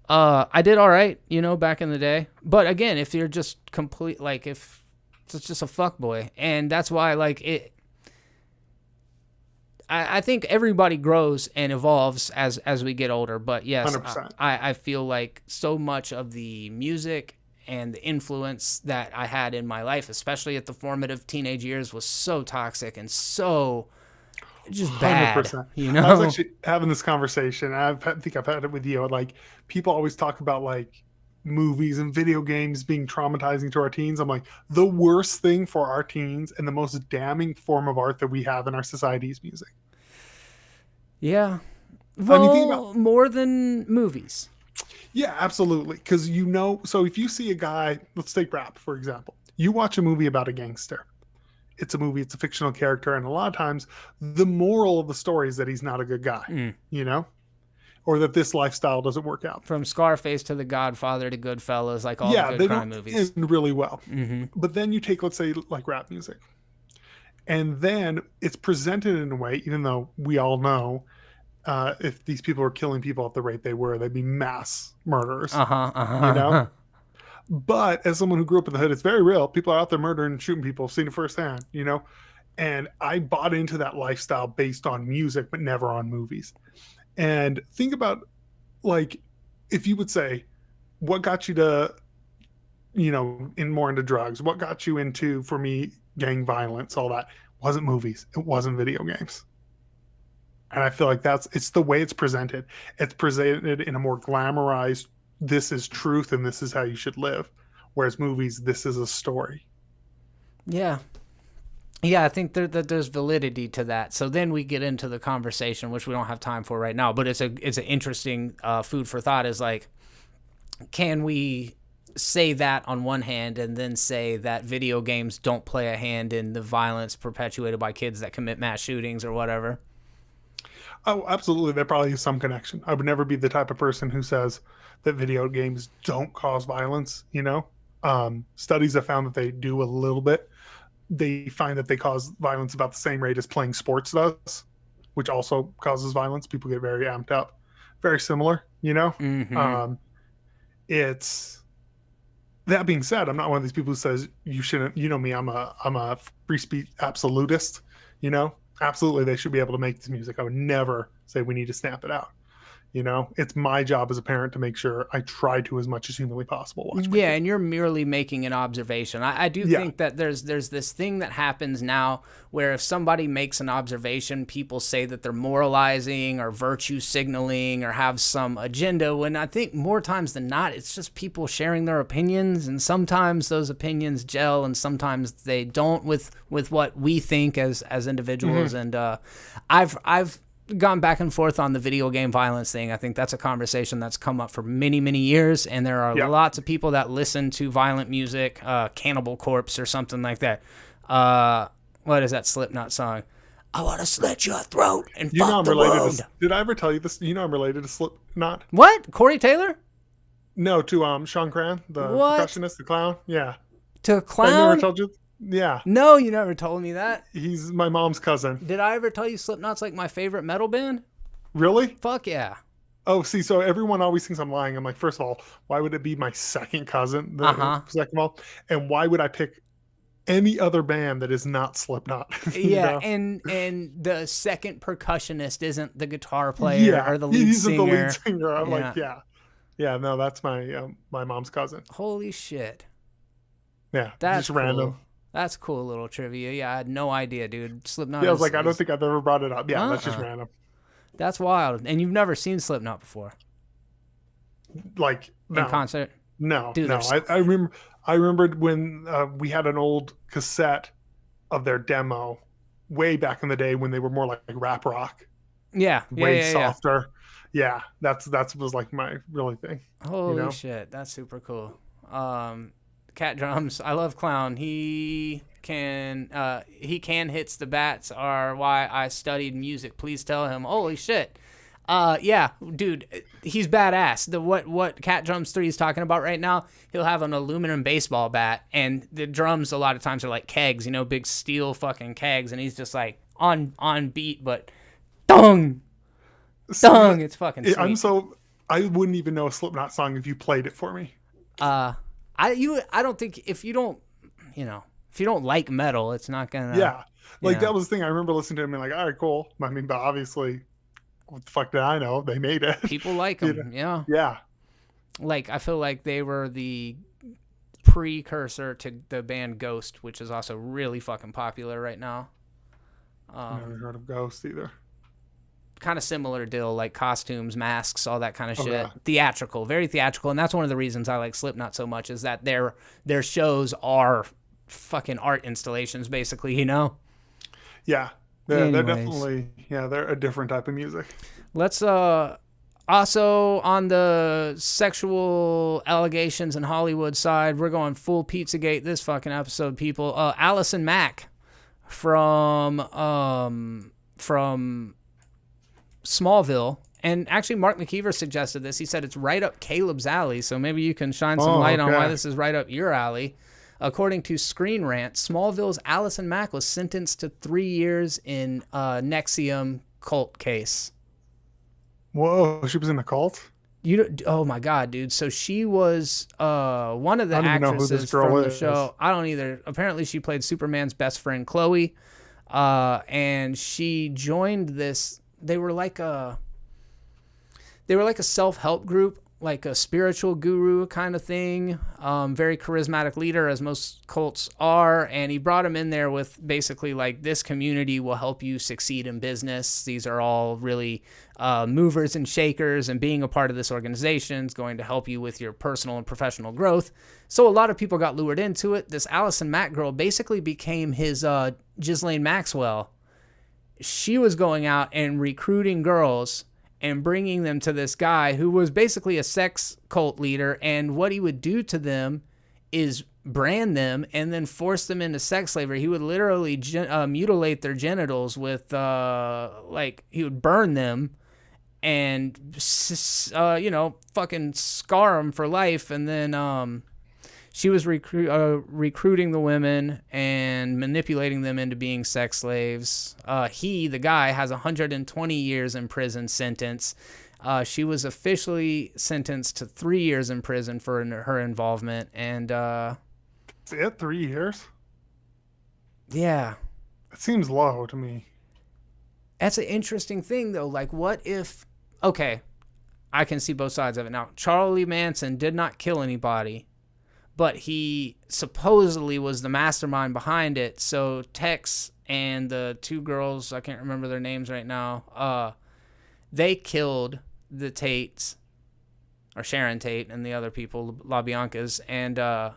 I did all right, back in the day. But again, if you're just complete, like if it's just a fuckboy, and that's why I think everybody grows and evolves as we get older, but yes, I feel like so much of the music and the influence that I had in my life, especially at the formative teenage years, was so toxic and so just bad. 100%. I was actually having this conversation. I think I've had it with you. Like, people always talk about like movies and video games being traumatizing to our teens. I'm like, the worst thing for our teens and the most damning form of art that we have in our society is music. Yeah. Well, more than movies. Yeah, absolutely. Because so if you see a guy, let's take rap, for example. You watch a movie about a gangster. It's a movie, it's a fictional character, and a lot of times the moral of the story is that he's not a good guy, or that this lifestyle doesn't work out. From Scarface to The Godfather to Goodfellas, like all the good crime movies. End really well. Mm-hmm. But then you take, let's say, like rap music, and then it's presented in a way, even though we all know if these people were killing people at the rate they were, they'd be mass murderers. But as someone who grew up in the hood, it's very real. People are out there murdering and shooting people, seen it firsthand, And I bought into that lifestyle based on music, but never on movies. And think about, like, if you would say, what got you to, more into drugs? What got you into, for me, gang violence, all that? It wasn't movies. It wasn't video games. And I feel like it's the way it's presented. It's presented in a more glamorized, this is truth and this is how you should live. Whereas movies, this is a story. Yeah. Yeah, I think that there's validity to that. So then we get into the conversation, which we don't have time for right now, but it's an interesting food for thought. Is like, can we say that on one hand and then say that video games don't play a hand in the violence perpetuated by kids that commit mass shootings or whatever? Oh, absolutely. There probably is some connection. I would never be the type of person who says that video games don't cause violence. Studies have found that they do a little bit. They find that they cause violence about the same rate as playing sports does, which also causes violence. People get very amped up. Very similar, Mm-hmm. It's that being said, I'm not one of these people who says you shouldn't. You know me, I'm a free speech absolutist. Absolutely, they should be able to make this music. I would never say we need to stamp it out. It's my job as a parent to make sure I try to, as much as humanly possible, watch my Yeah, kid. and you're merely making an observation. I do Yeah. think that there's this thing that happens now where if somebody makes an observation, people say that they're moralizing or virtue signaling or have some agenda, when I think more times than not, it's just people sharing their opinions, and sometimes those opinions gel and sometimes they don't with what we think as individuals. Mm-hmm. And I've gone back and forth on the video game violence thing. I think that's a conversation that's come up for many, many years, and there are Yeah. lots of people that listen to violent music, Cannibal Corpse or something like that. What is that Slipknot song? I want to slit your throat and You know fuck I'm the related world. to. Did I ever tell you this? I'm related to Slipknot. What? Corey Taylor? No, to Sean Cran, the What? percussionist, the clown. Yeah. To I never Clown? told you. Yeah. No, you never told me that. He's my mom's cousin. Did I ever tell you Slipknot's like my favorite metal band? Really? Fuck yeah. Oh, see, so everyone always thinks I'm lying. I'm like, first of all, why would it be my second cousin? Second of all, and why would I pick any other band that is not Slipknot? Yeah, and the second percussionist isn't the guitar player or the lead he's singer. the lead singer. I'm Yeah. like, yeah. No, that's my my mom's cousin. Holy shit. Yeah, That's just random. cool. That's cool little trivia. Yeah, I had no idea, dude. Slipknot. Yeah, I was like, I don't think I've ever brought it up. Yeah, that's just Uh-uh. random. That's wild. And you've never seen Slipknot before Like, in no, concert? no, Dude, no. they're I remembered when we had an old cassette of their demo way back in the day when they were more like rap rock, Yeah. way Yeah. softer. Yeah, that's was like my really thing. Holy shit. That's super cool. Cat drums. I love Clown. He can hits the bats are why I studied music. Please tell him. Holy shit. Yeah, dude, he's badass. The what Cat Drums 3 is talking about right now, he'll have an aluminum baseball bat, and the drums a lot of times are like kegs, big steel fucking kegs, and he's just like on beat, but dong, it's fucking sweet. I wouldn't even know a Slipknot song if you played it for me. I don't think if you don't like metal, it's not gonna. Yeah, like that was the thing. I remember listening to him and like, all right, cool. I mean, but obviously, what the fuck did I know? They made it. People like them. Yeah. Yeah. Like, I feel like they were the precursor to the band Ghost, which is also really fucking popular right now. Never heard of Ghost either. Kind of similar deal, like costumes, masks, all that kind of shit. Yeah. Theatrical, very theatrical, and that's one of the reasons I like Slipknot so much, is that their shows are fucking art installations, basically, Yeah. They're Anyways. definitely, they're a different type of music. Let's also on the sexual allegations in Hollywood side, we're going full Pizzagate this fucking episode, people. Allison Mack from Smallville, and actually Mark McKeever suggested this. He said it's right up Caleb's alley, so maybe you can shine some light on why this is right up your alley. According to Screen Rant, Smallville's Allison Mack was sentenced to 3 years in NXIVM cult case. Whoa, she was in a cult? Oh my god, dude. So she was one of the I don't even know who actresses this girl from the is. show. I don't either. Apparently she played Superman's best friend Chloe. And she joined this, they were like a self-help group like a spiritual guru kind of thing, very charismatic leader, as most cults are, and he brought him in there with basically like, this community will help you succeed in business. These are all really movers and shakers, and being a part of this organization is going to help you with your personal and professional growth. So a lot of people got lured into it. This Allison Mack girl basically became his Ghislaine Maxwell. She was going out and recruiting girls and bringing them to this guy who was basically a sex cult leader. And what he would do to them is brand them and then force them into sex slavery. He would literally mutilate their genitals with, he would burn them and, fucking scar them for life. And then she was recruiting the women and manipulating them into being sex slaves. The guy, has 120 years in prison sentence. She was officially sentenced to 3 years in prison for her involvement. And is it 3 years? Yeah. It seems low to me. That's an interesting thing, though. Like, what if... Okay, I can see both sides of it. Now, Charlie Manson did not kill anybody, but he supposedly was the mastermind behind it. So Tex and the two girls, I can't remember their names right now, they killed the Tates, or Sharon Tate and the other people, La Biancas, and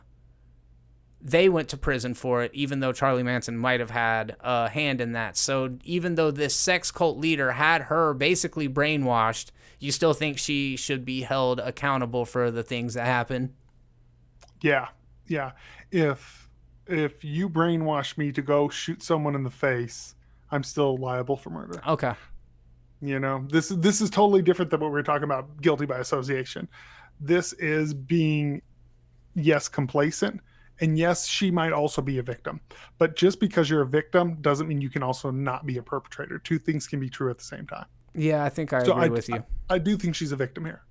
they went to prison for it, even though Charlie Manson might have had a hand in that. So even though this sex cult leader had her basically brainwashed, you still think she should be held accountable for the things that happened? Yeah. If you brainwash me to go shoot someone in the face, I'm still liable for murder. Okay. This is totally different than what we were talking about, guilty by association. This is being, yes, complacent, and yes, she might also be a victim. But just because you're a victim doesn't mean you can also not be a perpetrator. Two things can be true at the same time. Yeah, I think I agree with you. I do think she's a victim here.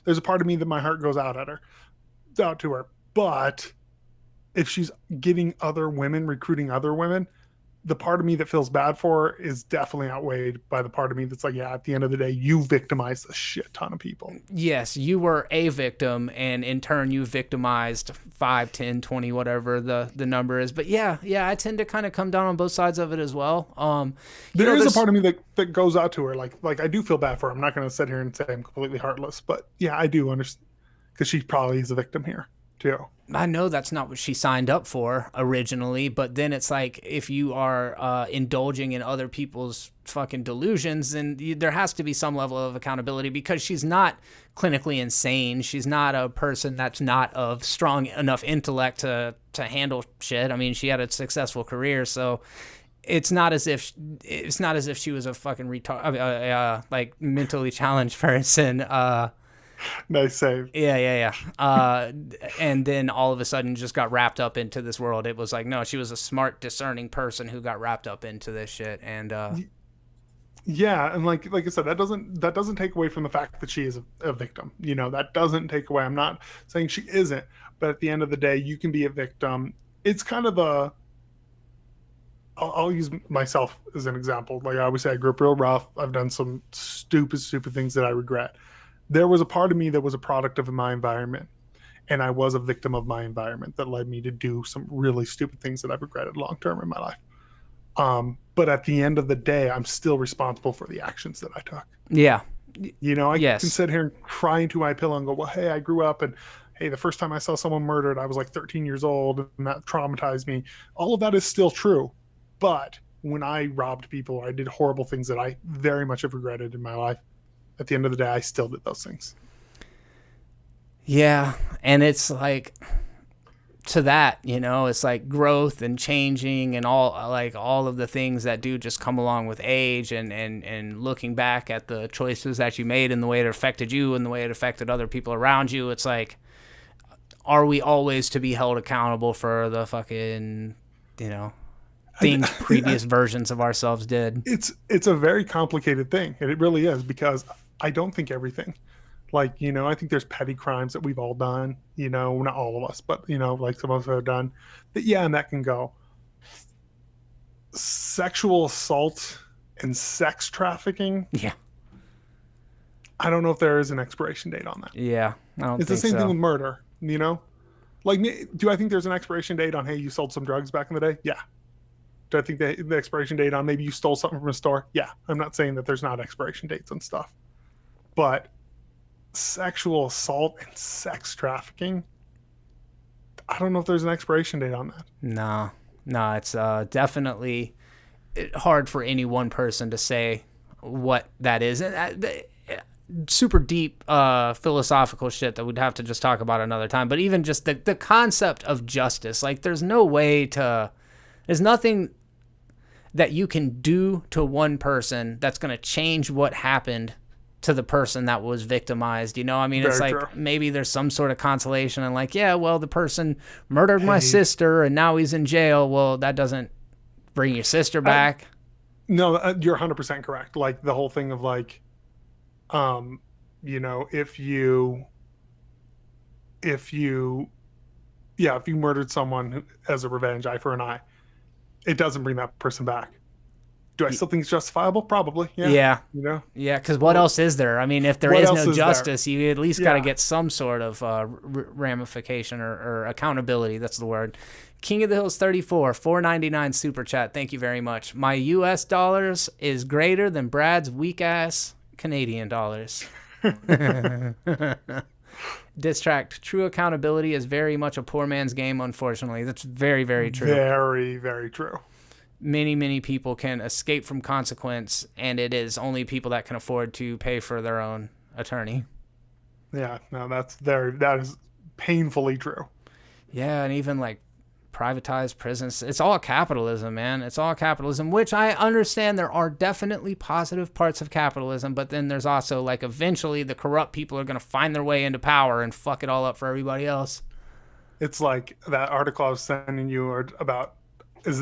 There's a part of me that my heart goes out to her. But if she's getting other women, recruiting other women, the part of me that feels bad for her is definitely outweighed by the part of me that's like, yeah, at the end of the day, you victimized a shit ton of people. Yes, you were a victim, and in turn, you victimized 5, 10, 20, whatever the number is. But yeah, I tend to kind of come down on both sides of it as well. There's a part of me that goes out to her. Like I do feel bad for her. I'm not going to sit here and say I'm completely heartless, but yeah, I do understand, because she probably is a victim here too. I know that's not what she signed up for originally, but then it's like, if you are indulging in other people's fucking delusions, then there has to be some level of accountability, because she's not clinically insane. She's not a person that's not of strong enough intellect to handle shit. I mean, she had a successful career, so it's not as if she was a fucking retard, like mentally challenged person. Nice save. Yeah. And then all of a sudden just got wrapped up into this world. It was like, no, she was a smart, discerning person who got wrapped up into this shit. And yeah, and like I said, that doesn't take away from the fact that she is a victim. That doesn't take away. I'm not saying she isn't, but at the end of the day, you can be a victim. It's kind of I'll use myself as an example. Like I always say, I grew up real rough. I've done some stupid things that I regret. There was a part of me that was a product of my environment, and I was a victim of my environment that led me to do some really stupid things that I've regretted long-term in my life. But at the end of the day, I'm still responsible for the actions that I took. Yeah. I can sit here and cry into my pillow and go, well, hey, I grew up, and hey, the first time I saw someone murdered, I was like 13 years old, and that traumatized me. All of that is still true. But when I robbed people, or I did horrible things that I very much have regretted in my life, at the end of the day, I still did those things. Yeah, and it's like, to that, it's like growth and changing and all of the things that do just come along with age, and looking back at the choices that you made and the way it affected you and the way it affected other people around you. It's like, are we always to be held accountable for the fucking, things previous versions of ourselves did? It's a very complicated thing, and it really is, because I don't think everything. Like, I think there's petty crimes that we've all done, not all of us, but, like some of us have done. But yeah, and that can go. Sexual assault and sex trafficking. Yeah. I don't know if there is an expiration date on that. Yeah, I don't It's the think same thing so. with murder, you know? Like, do I think there's an expiration date on, hey, you sold some drugs back in the day? Yeah. Do I think the expiration date on maybe you stole something from a store? Yeah. I'm not saying that there's not expiration dates on stuff. But sexual assault and sex trafficking, I don't know if there's an expiration date on that. No, it's definitely hard for any one person to say what that is. And super deep philosophical shit that we'd have to just talk about another time. But even just the concept of justice, like there's nothing that you can do to one person that's going to change what happened to the person that was victimized. You know, I mean, it's Very like true. maybe there's some sort of consolation and like, yeah, well, the person murdered my sister and now he's in jail. Well, that doesn't bring your sister back. No, you're 100% correct. Like the whole thing of like, you know, if you murdered someone as a revenge, eye for an eye, it doesn't bring that person back. Do I still think it's justifiable? Probably. Yeah. You know? Yeah, because what else is there? I mean, if there What is else no is there? justice, you at least got to Yeah. get some sort of ramification or accountability. That's the word. King of the Hills 34, $4.99 super chat. Thank you very much. My U.S. dollars is greater than Brad's weak-ass Canadian dollars. Distract. True accountability is very much a poor man's game, unfortunately. That's very, very true. Very, very true. Many people can escape from consequence, and it is only people that can afford to pay for their own attorney. Yeah, no, that is painfully true. Yeah, and even like privatized prisons. It's all capitalism, man. It's all capitalism, which I understand there are definitely positive parts of capitalism, but then there's also like eventually the corrupt people are going to find their way into power and fuck it all up for everybody else. It's like that article I was sending you about is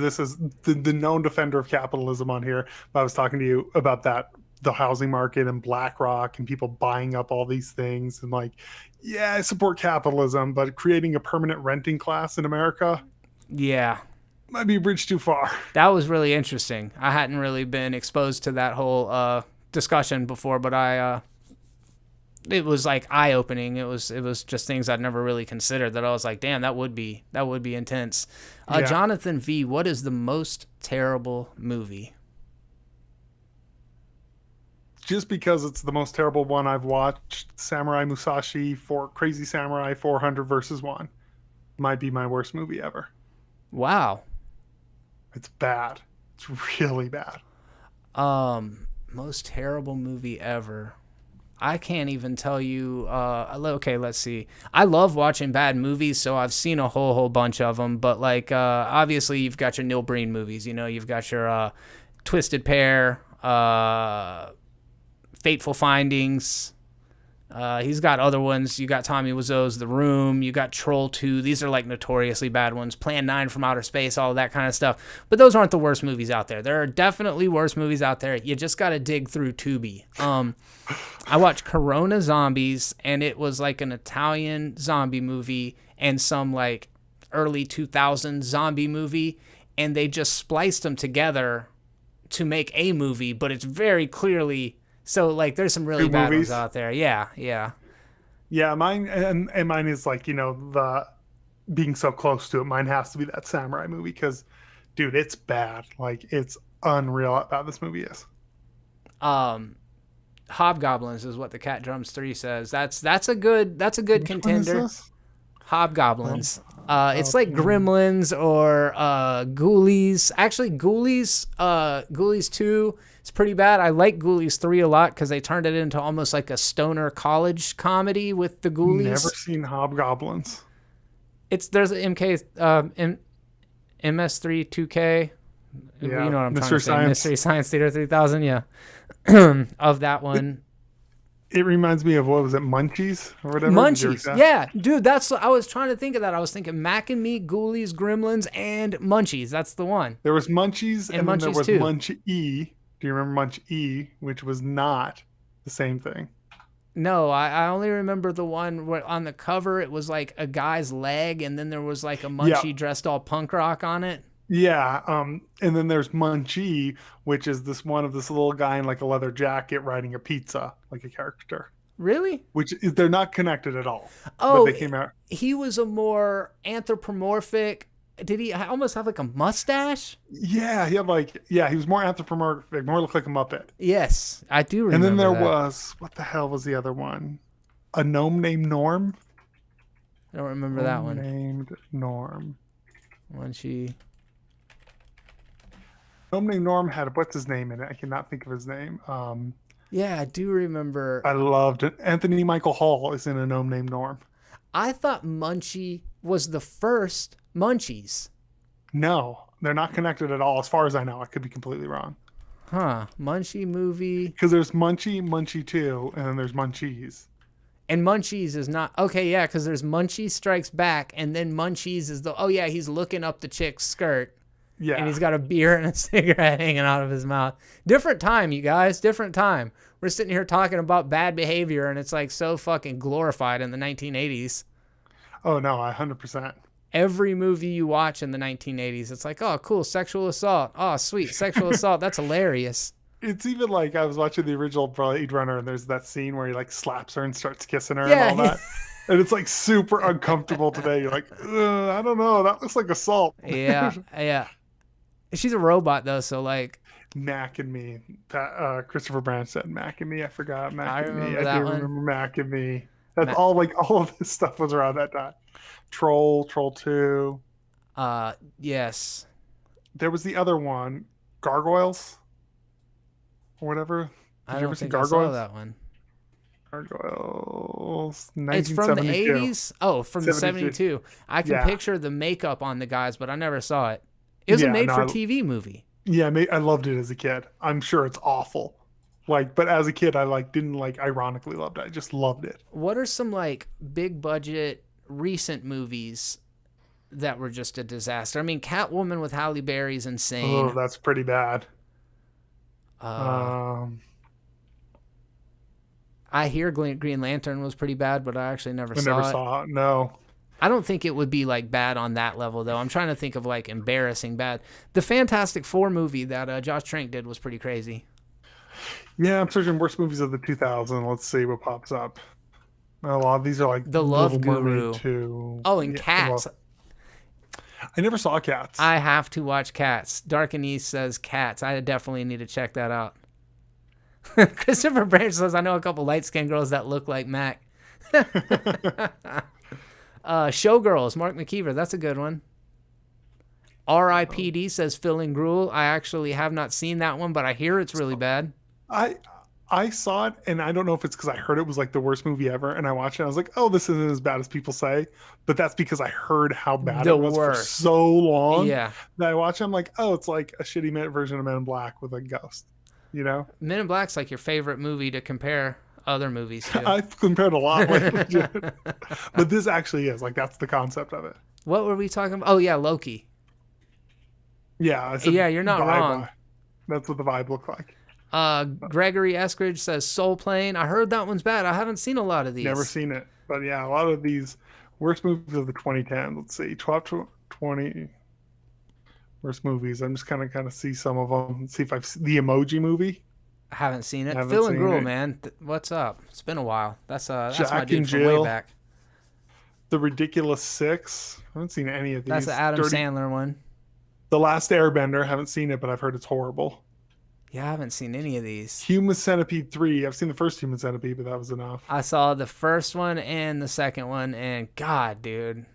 the known defender of capitalism on here. But I was talking to you about the housing market and BlackRock and people buying up all these things and like, yeah, I support capitalism, but creating a permanent renting class in America Yeah. might be a bridge too far. That was really interesting. I hadn't really been exposed to that whole discussion before, but it was like eye-opening. It was just things I'd never really considered that I was like, damn, that would be intense. Yeah. Jonathan V, what is the most terrible movie? Just because it's the most terrible one I've watched, Samurai Musashi for Crazy Samurai 400 versus 1 might be my worst movie ever. Wow. It's bad. It's really bad. Most terrible movie ever. I can't even tell you. Okay, let's see. I love watching bad movies, so I've seen a whole bunch of them. But like, obviously, you've got your Neil Breen movies. You know, you've got your Twisted Pair, Fateful Findings. He's got other ones. You got Tommy Wiseau's The Room. You got Troll 2. These are like notoriously bad ones. Plan 9 from Outer Space, all of that kind of stuff. But those aren't the worst movies out there. There are definitely worse movies out there. You just got to dig through Tubi. I watched Corona Zombies, and it was like an Italian zombie movie and some like early 2000s zombie movie, and they just spliced them together to make a movie, but it's very clearly... So, like, there's some really bad ones out there. Yeah. Yeah, mine and mine is like, you know, the being so close to it. Mine has to be that samurai movie because, dude, it's bad. Like, it's unreal how bad this movie is. Hobgoblins is what the Cat Drums 3 says. That's a good contender. One is this? Hobgoblins. It's like Gremlins or Ghoulies. Actually, Ghoulies 2 is pretty bad. I like Ghoulies 3 a lot because they turned it into almost like a stoner college comedy with the Ghoulies. Never seen Hobgoblins. There's an MS3 2K. Yeah, You know what I'm trying to Mystery say. Science. Mystery Science Theater 3000, yeah. Of that one. It reminds me of, what was it, Munchies or whatever? Munchies, yeah, dude. I was trying to think of that. I was thinking Mac and Me, Ghoulies, Gremlins, and Munchies. That's the one. There was Munchies, and then there Munchies was too. Munch E. Do you remember Munch E, which was not the same thing? No, I only remember the one where on the cover it was like a guy's leg, and then there was like a Munchie dressed all punk rock on it. Yeah, and then there's Munchie, which is this one of this little guy in like a leather jacket riding a pizza, like a character. Really? They're not connected at all, but Oh, they came out. he was a more anthropomorphic. Did he almost have like a mustache? Yeah, he was more anthropomorphic, more looked like a Muppet. Yes, I do And then remember there that. was what the hell was the other one? A gnome named Norm. I don't remember that Gnome one. named Norm. When she. Gnome named Norm had what's his name in it? I cannot think of his name. Yeah, I do remember. I loved it. Anthony Michael Hall is in a gnome named Norm. I thought Munchie was the first Munchies. No, they're not connected at all, as far as I know. I could be completely wrong. Huh. Munchie movie. Because there's Munchie, Munchie 2, and then there's Munchies. And Munchies is not. Okay, yeah, because there's Munchie Strikes Back, and then Munchies is the. Oh, yeah, he's looking up the chick's skirt. Yeah. And he's got a beer and a cigarette hanging out of his mouth. Different time, you guys. Different time. We're sitting here talking about bad behavior, and it's like so fucking glorified in the 1980s. Oh, no, 100%. Every movie you watch in the 1980s, it's like, oh, cool, sexual assault. Oh, sweet, sexual assault. That's hilarious. It's even like I was watching the original Blade Runner, and there's that scene where he like slaps her and starts kissing her Yeah, and all that. And it's like super uncomfortable today. You're like, I don't know. That looks like assault. yeah, yeah. She's a robot, though, so like. Mac and Me. Christopher Branch said Mac and Me. I forgot Mac I and Me. remember I that do one. remember Mac and Me. That's all of this stuff was around that time. Troll 2. Yes. There was the other one, Gargoyles or whatever. I don't think I saw that one. Gargoyles. It's from the 1972. 80s? Oh, from the 72. I can picture the makeup on the guys, but I never saw it. It was a made-for-TV movie. Yeah, I loved it as a kid. I'm sure it's awful. But as a kid, I didn't ironically loved it. I just loved it. What are some big budget recent movies that were just a disaster? I mean, Catwoman with Halle Berry's insane. Oh, that's pretty bad. I hear Green Lantern was pretty bad, but I actually never saw it. No. I don't think it would be bad on that level, though. I'm trying to think of embarrassing bad. The Fantastic Four movie that Josh Trank did was pretty crazy. Yeah, I'm searching worst movies of the 2000s. Let's see what pops up. A lot of these are The Love Guru. Too. Oh, and Cats. I never saw Cats. I have to watch Cats. Dark and East says Cats. I definitely need to check that out. Christopher Branch says, I know a couple light-skinned girls that look like Mac. Showgirls, Mark McKeever. That's a good one. R.I.P.D. says Phil and Gruel. I actually have not seen that one, but I hear it's really bad. I saw it, and I don't know if it's because I heard it was the worst movie ever, and I watched it, and I was like, oh, this isn't as bad as people say, but that's because I heard how bad it was for so long. Yeah. That I watched it, I'm like, oh, it's like a shitty version of Men in Black with a ghost, you know? Men in Black's your favorite movie to compare other movies to. I've compared a lot, but this actually is, that's the concept of it. What were we talking about? Oh, yeah, Loki. Yeah. Yeah, you're not wrong. That's what the vibe looked like. Gregory Eskridge says Soul Plane. I heard that one's bad. I haven't seen a lot of these. Never seen it. But yeah, a lot of these worst movies of the 2010s. Let's see. 20 worst movies. I'm just kind of see some of them. See if I've seen the Emoji Movie. I haven't seen it. Phil and Gruel, man. What's up? It's been a while. That's my dude from way back. The Ridiculous Six. I haven't seen any of these. That's the Adam Sandler one. The Last Airbender. Haven't seen it, but I've heard it's horrible. Yeah, I haven't seen any of these. Human Centipede 3. I've seen the first Human Centipede, but that was enough. I saw the first one and the second one, and God, dude,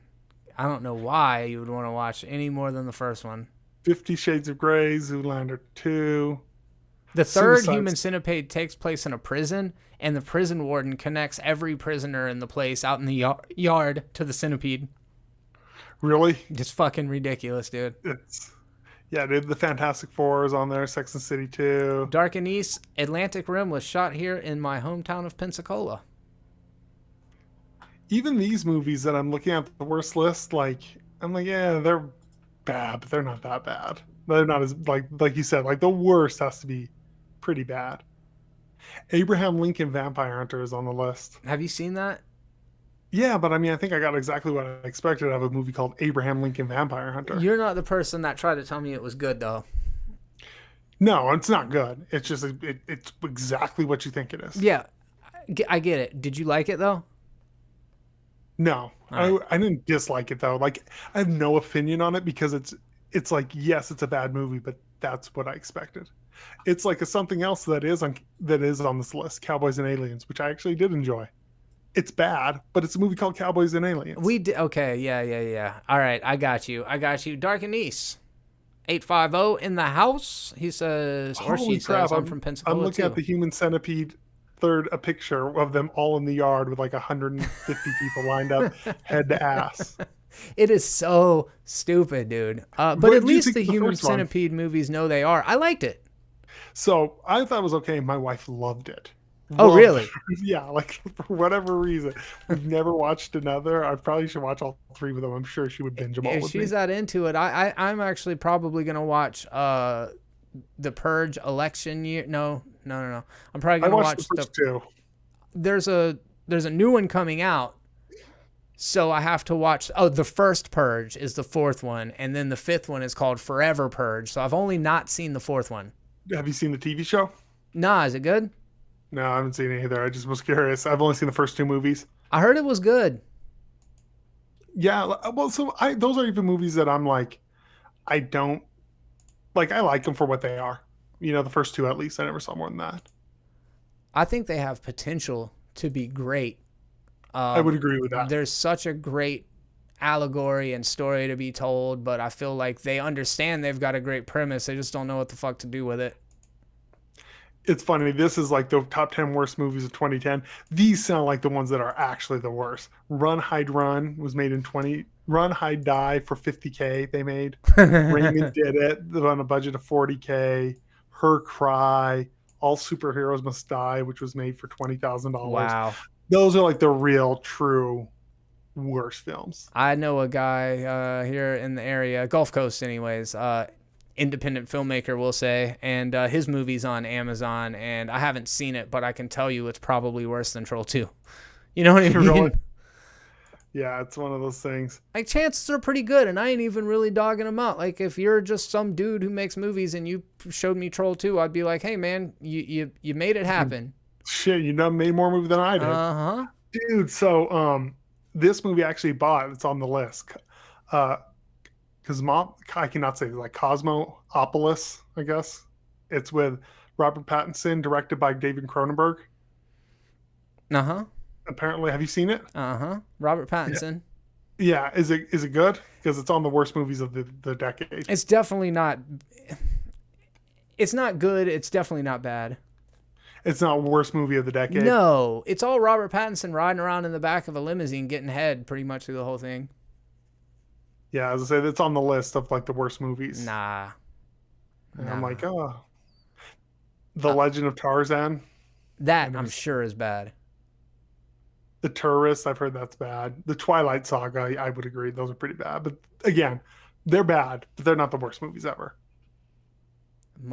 I don't know why you would want to watch any more than the first one. 50 Shades of Grey, Zoolander 2. The third Human Centipede takes place in a prison, and the prison warden connects every prisoner in the place out in the yard to the centipede. Really? Just fucking ridiculous, dude. Yeah, dude, the Fantastic Four is on there. Sex and City 2. Dark and East, Atlantic Rim was shot here in my hometown of Pensacola. Even these movies that I'm looking at the worst list, I'm like, yeah, they're bad, but they're not that bad. They're not as, like you said, the worst has to be pretty bad. Abraham Lincoln Vampire Hunter is on the list. Have you seen that? Yeah, but I mean, I think I got exactly what I expected out of a movie called Abraham Lincoln Vampire Hunter. You're not the person that tried to tell me it was good, though. No, it's not good. It's just it's exactly what you think it is. Yeah, I get it. Did you like it, though? No, All I didn't dislike it though. Like I have no opinion on it because it's like yes, it's a bad movie, but that's what I expected. It's like a something else that is on this list, Cowboys and Aliens, which I actually did enjoy. It's bad, but it's a movie called Cowboys and Aliens. We did. Okay, yeah. All right, I got you. Dark and East. 850 in the house. He says, or Holy she crap! says, I'm from Pensacola I'm looking too. at the Human Centipede a picture of them all in the yard with like 150 people lined up, head to ass. It is so stupid, dude. But What at did you least think the of the Human first one? Centipede movies know they are. I liked it. So I thought it was okay. My wife loved it. Oh, Loved really? it. Yeah, like for whatever reason, we've never watched another. I probably should watch all three of them. I'm sure she would binge them all If with she's me. that into it, I'm actually probably gonna watch the Purge election year. No. I'm probably I gonna watched watch the first two. there's a new one coming out. So I have to watch. Oh, the first Purge is the fourth one, and then the fifth one is called Forever Purge. So I've only not seen the fourth one. Have you seen the TV show? Nah, is it good? No, I haven't seen it either. I just was curious. I've only seen the first two movies. I heard it was good. Yeah, well, those are even movies that I'm like, I don't like. I like them for what they are. You know, the first two at least. I never saw more than that. I think they have potential to be great. I would agree with that. There's such a great allegory and story to be told, but I feel like they understand they've got a great premise. They just don't know what the fuck to do with it. It's funny. This is like the top 10 worst movies of 2010. These sound like the ones that are actually the worst. Run, Hide, Run was made in 20. Run, Hide, Die for 50K. They made. Raymond did it on a budget of 40K. Her Cry. All Superheroes Must Die, which was made for $20,000. Wow. Those are like the real, true worst films. I know a guy here in the area, Gulf Coast anyways, independent filmmaker, we'll say, and his movie's on Amazon, and I haven't seen it, but I can tell you it's probably worse than Troll 2. You know what I mean? Really? Yeah, it's one of those things. Like, chances are pretty good, and I ain't even really dogging them out. Like, if you're just some dude who makes movies and you showed me Troll 2, I'd be like, hey, man, you made it happen. Shit, you done made more movie than I did. Uh-huh. Dude, so this movie I actually bought. It's on the list. I cannot say, like Cosmoopolis, I guess. It's with Robert Pattinson, directed by David Cronenberg. Uh-huh. Apparently, have you seen it? Uh-huh. Robert Pattinson. Yeah. Is it good? Because it's on the worst movies of the decade. It's definitely not. It's not good. It's definitely not bad. It's not worst movie of the decade. No, it's all Robert Pattinson riding around in the back of a limousine getting head pretty much through the whole thing. Yeah, as I say, it's on the list of like the worst movies. Nah. And I'm like, oh. The Legend of Tarzan. That I'm sure is bad. The Tourist, I've heard that's bad. The Twilight Saga, I would agree. Those are pretty bad. But again, they're bad, but they're not the worst movies ever.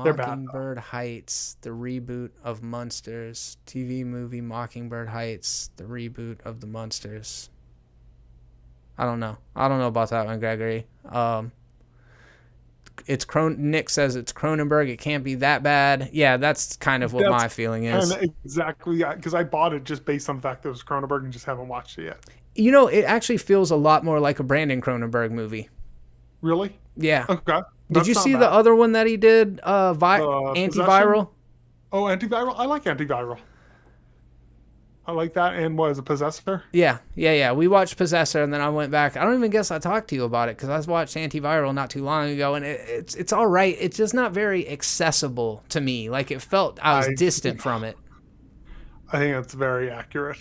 They're bad, Mockingbird Heights, the reboot of Munsters. TV movie Mockingbird Heights, the reboot of the Munsters. I don't know about that one, Gregory. Nick says it's Cronenberg. It can't be that bad. Yeah, that's kind of what my feeling is. Exactly, because I bought it just based on the fact that it was Cronenberg and just haven't watched it yet. You know, it actually feels a lot more like a Brandon Cronenberg movie. Really? Yeah. Okay. Did you see the other one that he did? Antiviral? Oh, Antiviral? I like Antiviral. I like that. And what is a Possessor? Yeah. We watched Possessor, and then I went back. I don't even guess I talked to you about it because I watched Antiviral not too long ago, and it's all right. It's just not very accessible to me. Like, it felt I was distant from it. I think that's very accurate.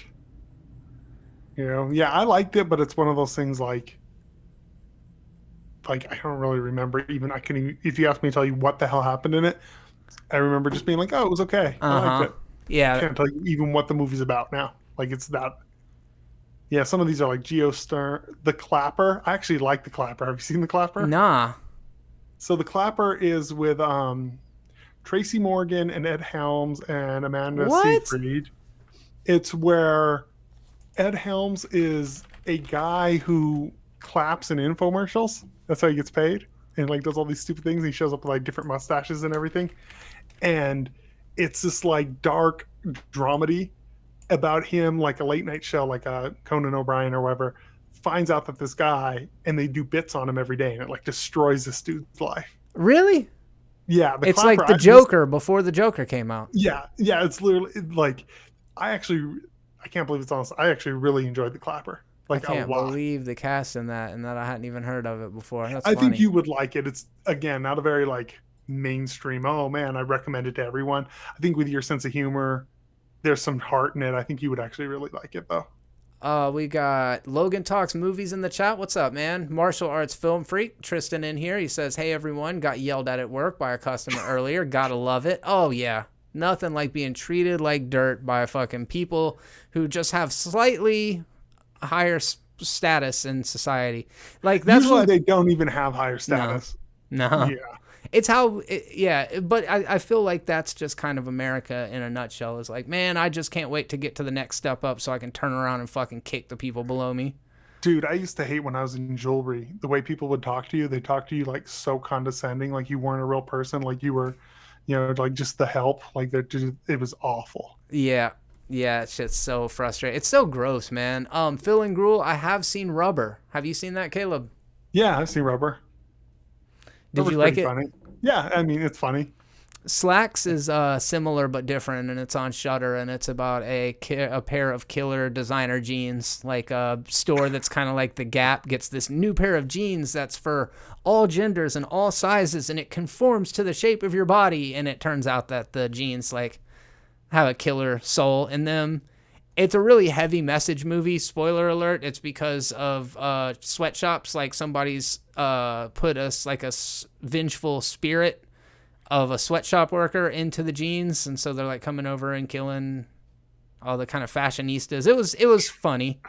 You know, yeah, I liked it, but it's one of those things like I don't really remember even. If you ask me to tell you what the hell happened in it, I remember just being like, oh, it was okay. I liked it. Yeah. I can't tell you even what the movie's about now. Like, it's that. Yeah, some of these are like Geostorm. The Clapper. I actually like The Clapper. Have you seen The Clapper? Nah. So The Clapper is with Tracy Morgan and Ed Helms and Amanda Seyfried. It's where Ed Helms is a guy who claps in infomercials. That's how he gets paid, and like does all these stupid things. He shows up with like different mustaches and everything, and it's this like dark dramedy about him, like a late night show, like a Conan O'Brien or whatever, finds out that this guy, and they do bits on him every day, and it like destroys this dude's life. Really? Yeah, it's like the Joker before the Joker came out. Yeah, it's literally like I can't believe it's honest. I actually really enjoyed the Clapper. Like I can't believe the cast in that, and that I hadn't even heard of it before. That's funny. think you would like it. It's again not a very like mainstream. Oh man, I recommend it to everyone. I think with your sense of humor, there's some heart in it. I think you would actually really like it though. We got Logan Talks Movies in the chat. What's up, man? Martial arts film freak Tristan in here. He says, hey, everyone. Got yelled at work by a customer earlier. Gotta love it. Oh, yeah. Nothing like being treated like dirt by fucking people who just have slightly higher status in society. Like that's usually they don't even have higher status. No. Yeah. It's how, but I feel like that's just kind of America in a nutshell. Is like, man, I just can't wait to get to the next step up so I can turn around and fucking kick the people below me. Dude, I used to hate when I was in jewelry, the way people would talk to you. They talk to you like so condescending, like you weren't a real person, like you were, like just the help. Like it was awful. Yeah. Yeah, it's just so frustrating. It's so gross, man. Phil and Gruel, I have seen Rubber. Have you seen that, Caleb? Yeah, I've seen Rubber. Did you like it? Funny. Yeah, I mean, it's funny. Slacks is similar but different, and it's on Shudder, and it's about a pair of killer designer jeans. Like a store that's kind of like the Gap gets this new pair of jeans that's for all genders and all sizes, and it conforms to the shape of your body, and it turns out that the jeans like have a killer soul in them. It's a really heavy message movie. Spoiler alert, it's because of sweatshops. Like somebody's put us like a vengeful spirit of a sweatshop worker into the jeans, and so they're like coming over and killing all the kind of fashionistas. It was funny.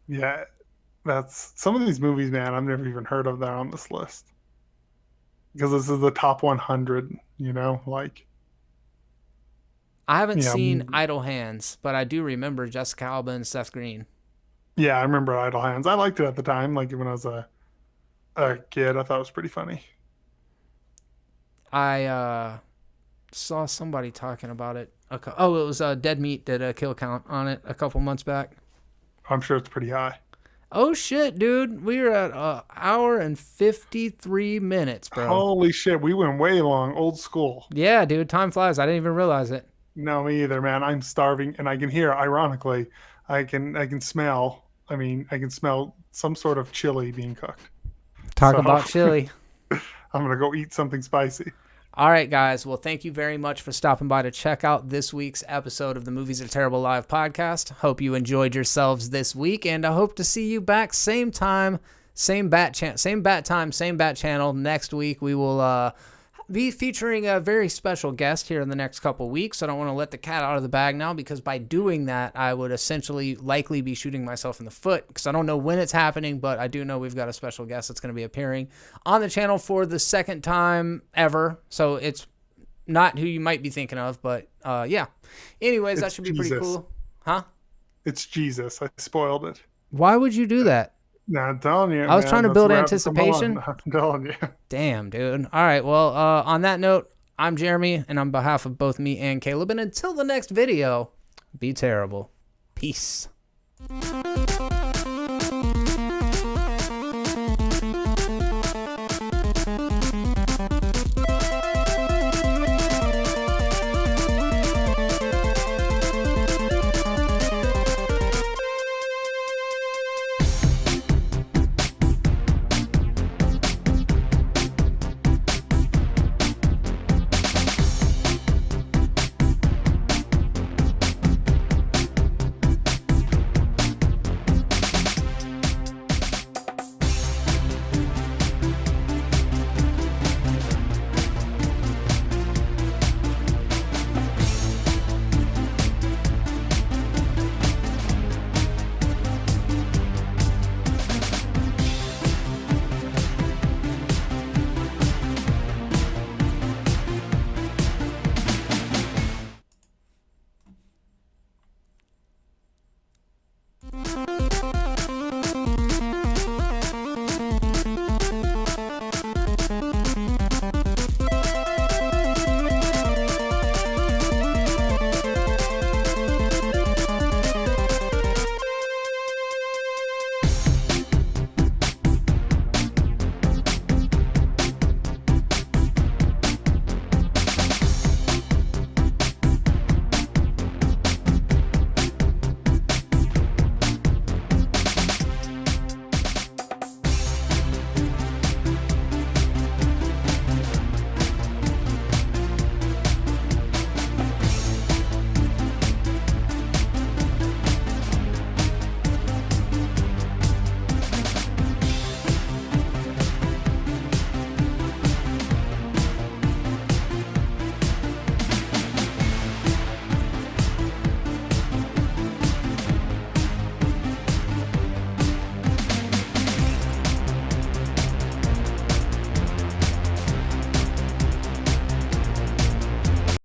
Yeah, that's some of these movies, man. I've never even heard of that on this list because this is the top 100. Like. I haven't seen Idle Hands, but I do remember Jessica Alba and Seth Green. Yeah, I remember Idle Hands. I liked it at the time, like when I was a kid. I thought it was pretty funny. I saw somebody talking about it. It was Dead Meat did a kill count on it a couple months back. I'm sure it's pretty high. Oh, shit, dude. We are at an hour and 53 minutes, bro. Holy shit. We went way long. Old school. Yeah, dude. Time flies. I didn't even realize it. No, me either, man. I'm starving, and I can hear, ironically, I can smell, I can smell some sort of chili being cooked. Talk about chili. I'm going to go eat something spicy. All right, guys. Well, thank you very much for stopping by to check out this week's episode of the Movies Are Terrible Live podcast. Hope you enjoyed yourselves this week, and I hope to see you back same time, same bat time, same bat channel. Next week, we will be featuring a very special guest here in the next couple weeks. I don't want to let the cat out of the bag now, because by doing that, I would essentially likely be shooting myself in the foot, because I don't know when it's happening, but I do know we've got a special guest that's going to be appearing on the channel for the second time ever. So it's not who you might be thinking of, but yeah. Anyways, that should be pretty cool. Huh? It's Jesus. I spoiled it. Why would you do that? No, I'm telling you. I was trying to build anticipation. I'm telling you. Damn, dude. All right. Well, on that note, I'm Jeremy, and on behalf of both me and Caleb, and until the next video, be terrible. Peace.